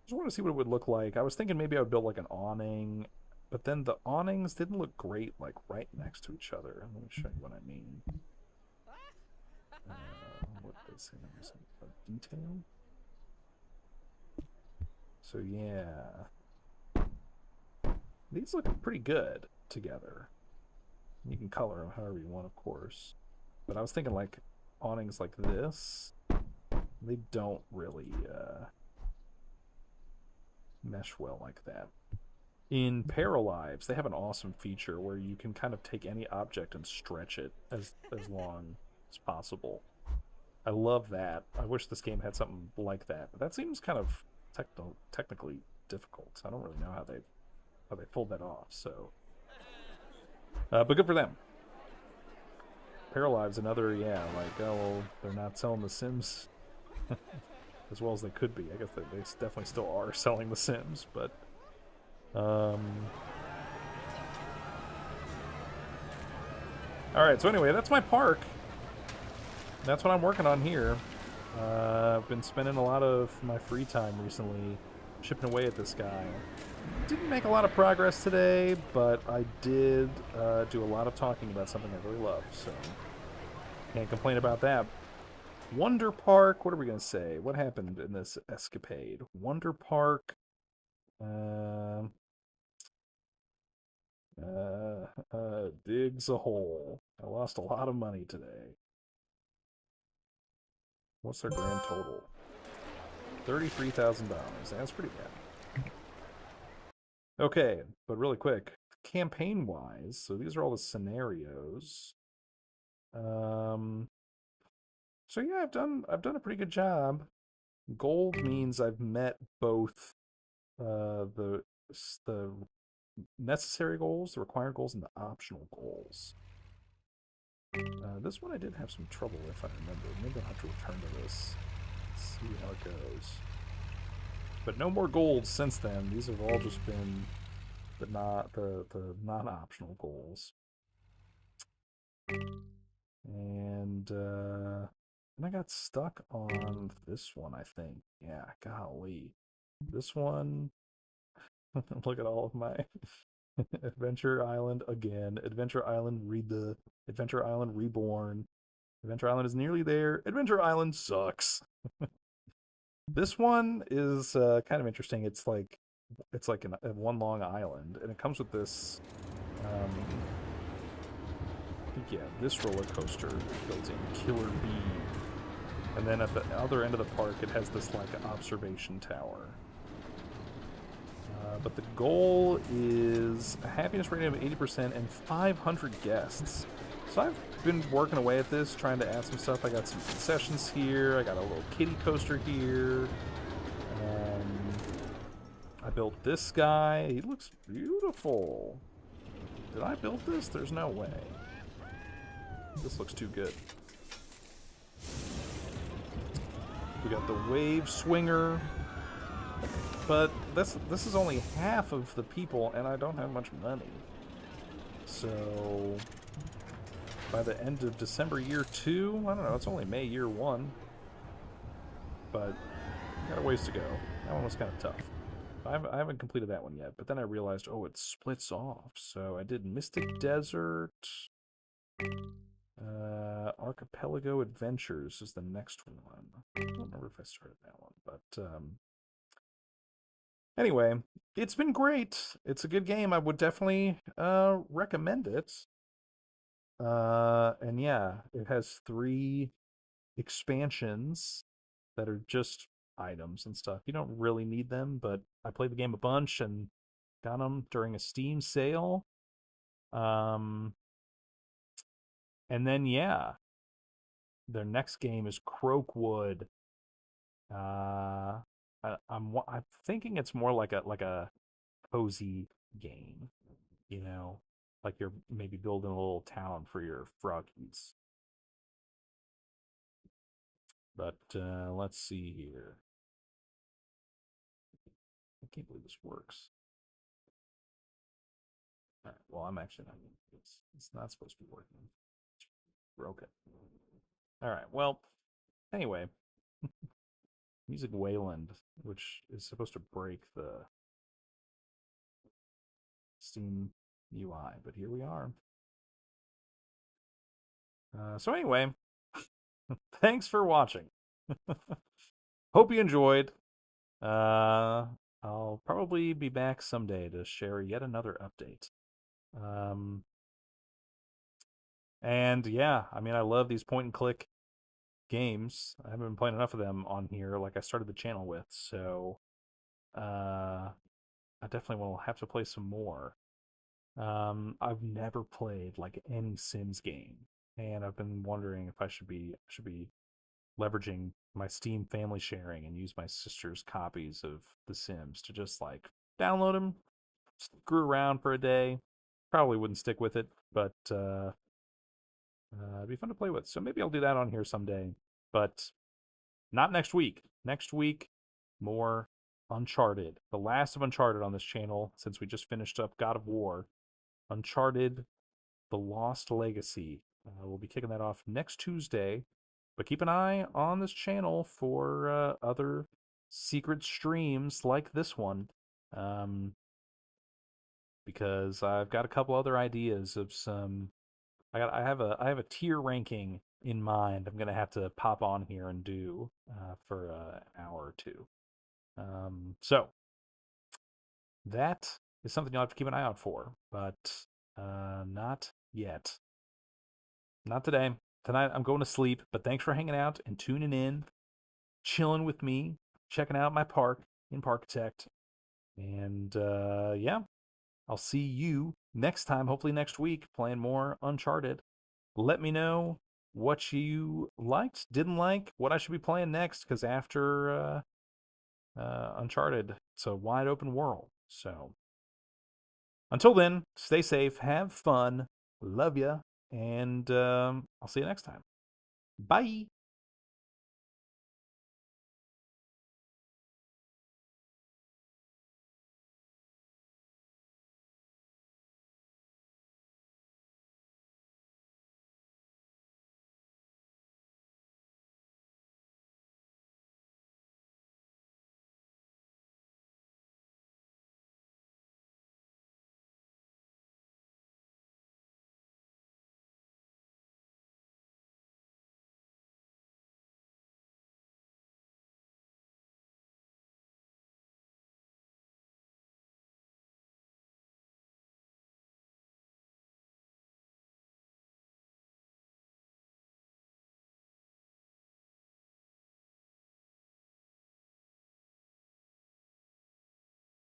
just want to see what it would look like. I was thinking maybe I would build like an awning, but then the awnings didn't look great like right next to each other. Let me show you what I mean. What did they say? A detail. So yeah, these look pretty good together. You can color them however you want, of course. But I was thinking like awnings like this, they don't really mesh well like that. In Paralives, they have an awesome feature where you can kind of take any object and stretch it as long as possible. I love that. I wish this game had something like that. But that seems kind of technically difficult. I don't really know how they pulled that off. So, but good for them. Paralives, another, yeah, like, oh well, they're not selling The Sims as well as they could be. I guess they definitely still are selling The Sims, but all right. So anyway, that's my park. That's what I'm working on here. I've been spending a lot of my free time recently chipping away at this guy. Didn't make a lot of progress today, but I did do a lot of talking about something I really love, so can't complain about that. Wonder Park, what are we going to say? What happened in this escapade? Wonder Park, digs a hole. I lost a lot of money today. What's their grand total? $33,000. That's pretty bad. Okay, but really quick, campaign-wise, so these are all the scenarios. So yeah, I've done a pretty good job. Gold means I've met both the necessary goals, the required goals, and the optional goals. This one I did have some trouble, if I remember. Maybe I'll have to return to this. Let's see how it goes. But no more golds since then. These have all just been the non-optional goals. And I got stuck on this one, I think. Yeah, golly. This one, look at all of my Adventure Island again. Adventure Island Adventure Island Reborn. Adventure Island is nearly there. Adventure Island sucks. This one is kind of interesting. It's like a one long island, and it comes with this. I think yeah, this roller coaster built in Killer Bee, and then at the other end of the park, it has this like observation tower. But the goal is a happiness rating of 80% and 500 guests. So I've been working away at this, trying to add some stuff. I got some concessions here. I got a little kiddie coaster here. I built this guy. He looks beautiful. Did I build this? There's no way. This looks too good. We got the wave swinger. But this is only half of the people, and I don't have much money. So by the end of December year 2, I don't know, it's only May year 1. But got a ways to go. That one was kind of tough. I haven't completed that one yet, but then I realized, oh, it splits off. So I did Mystic Desert. Archipelago Adventures is the next one. I don't remember if I started that one, but anyway, it's been great. It's a good game. I would definitely recommend it. And yeah, it has 3 expansions that are just items and stuff. You don't really need them, but I played the game a bunch and got them during a Steam sale. And then yeah, their next game is Croakwood. I'm thinking it's more like a cozy game, you know, like you're maybe building a little town for your froggies. But let's see here. I can't believe this works. All right, well, I'm actually not. It's not supposed to be working. It's broken. All right. Well, anyway, Music Wayland, which is supposed to break the Steam UI, but here we are. So anyway, thanks for watching. Hope you enjoyed. I'll probably be back someday to share yet another update. And yeah, I mean, I love these point and click games. I haven't been playing enough of them on here, like I started the channel with. So, I definitely will have to play some more. I've never played like any Sims game, and I've been wondering if I should be leveraging my Steam family sharing and use my sister's copies of The Sims to just like download them, screw around for a day. Probably wouldn't stick with it, but it'd be fun to play with. So maybe I'll do that on here someday, but not next week. Next week, more Uncharted. The last of Uncharted on this channel since we just finished up God of War. Uncharted The Lost Legacy. We'll be kicking that off next Tuesday. But keep an eye on this channel for other secret streams like this one. Um, because I've got a couple other ideas of some. I have a tier ranking in mind. I'm gonna have to pop on here and do for an hour or two. So that is something you'll have to keep an eye out for, but not yet. Not today. Tonight I'm going to sleep, but thanks for hanging out and tuning in, chilling with me, checking out my park in Parkitect. And yeah, I'll see you next time, hopefully next week, playing more Uncharted. Let me know what you liked, didn't like, what I should be playing next, because after Uncharted, it's a wide open world. So until then, stay safe, have fun, love ya, and I'll see you next time. Bye.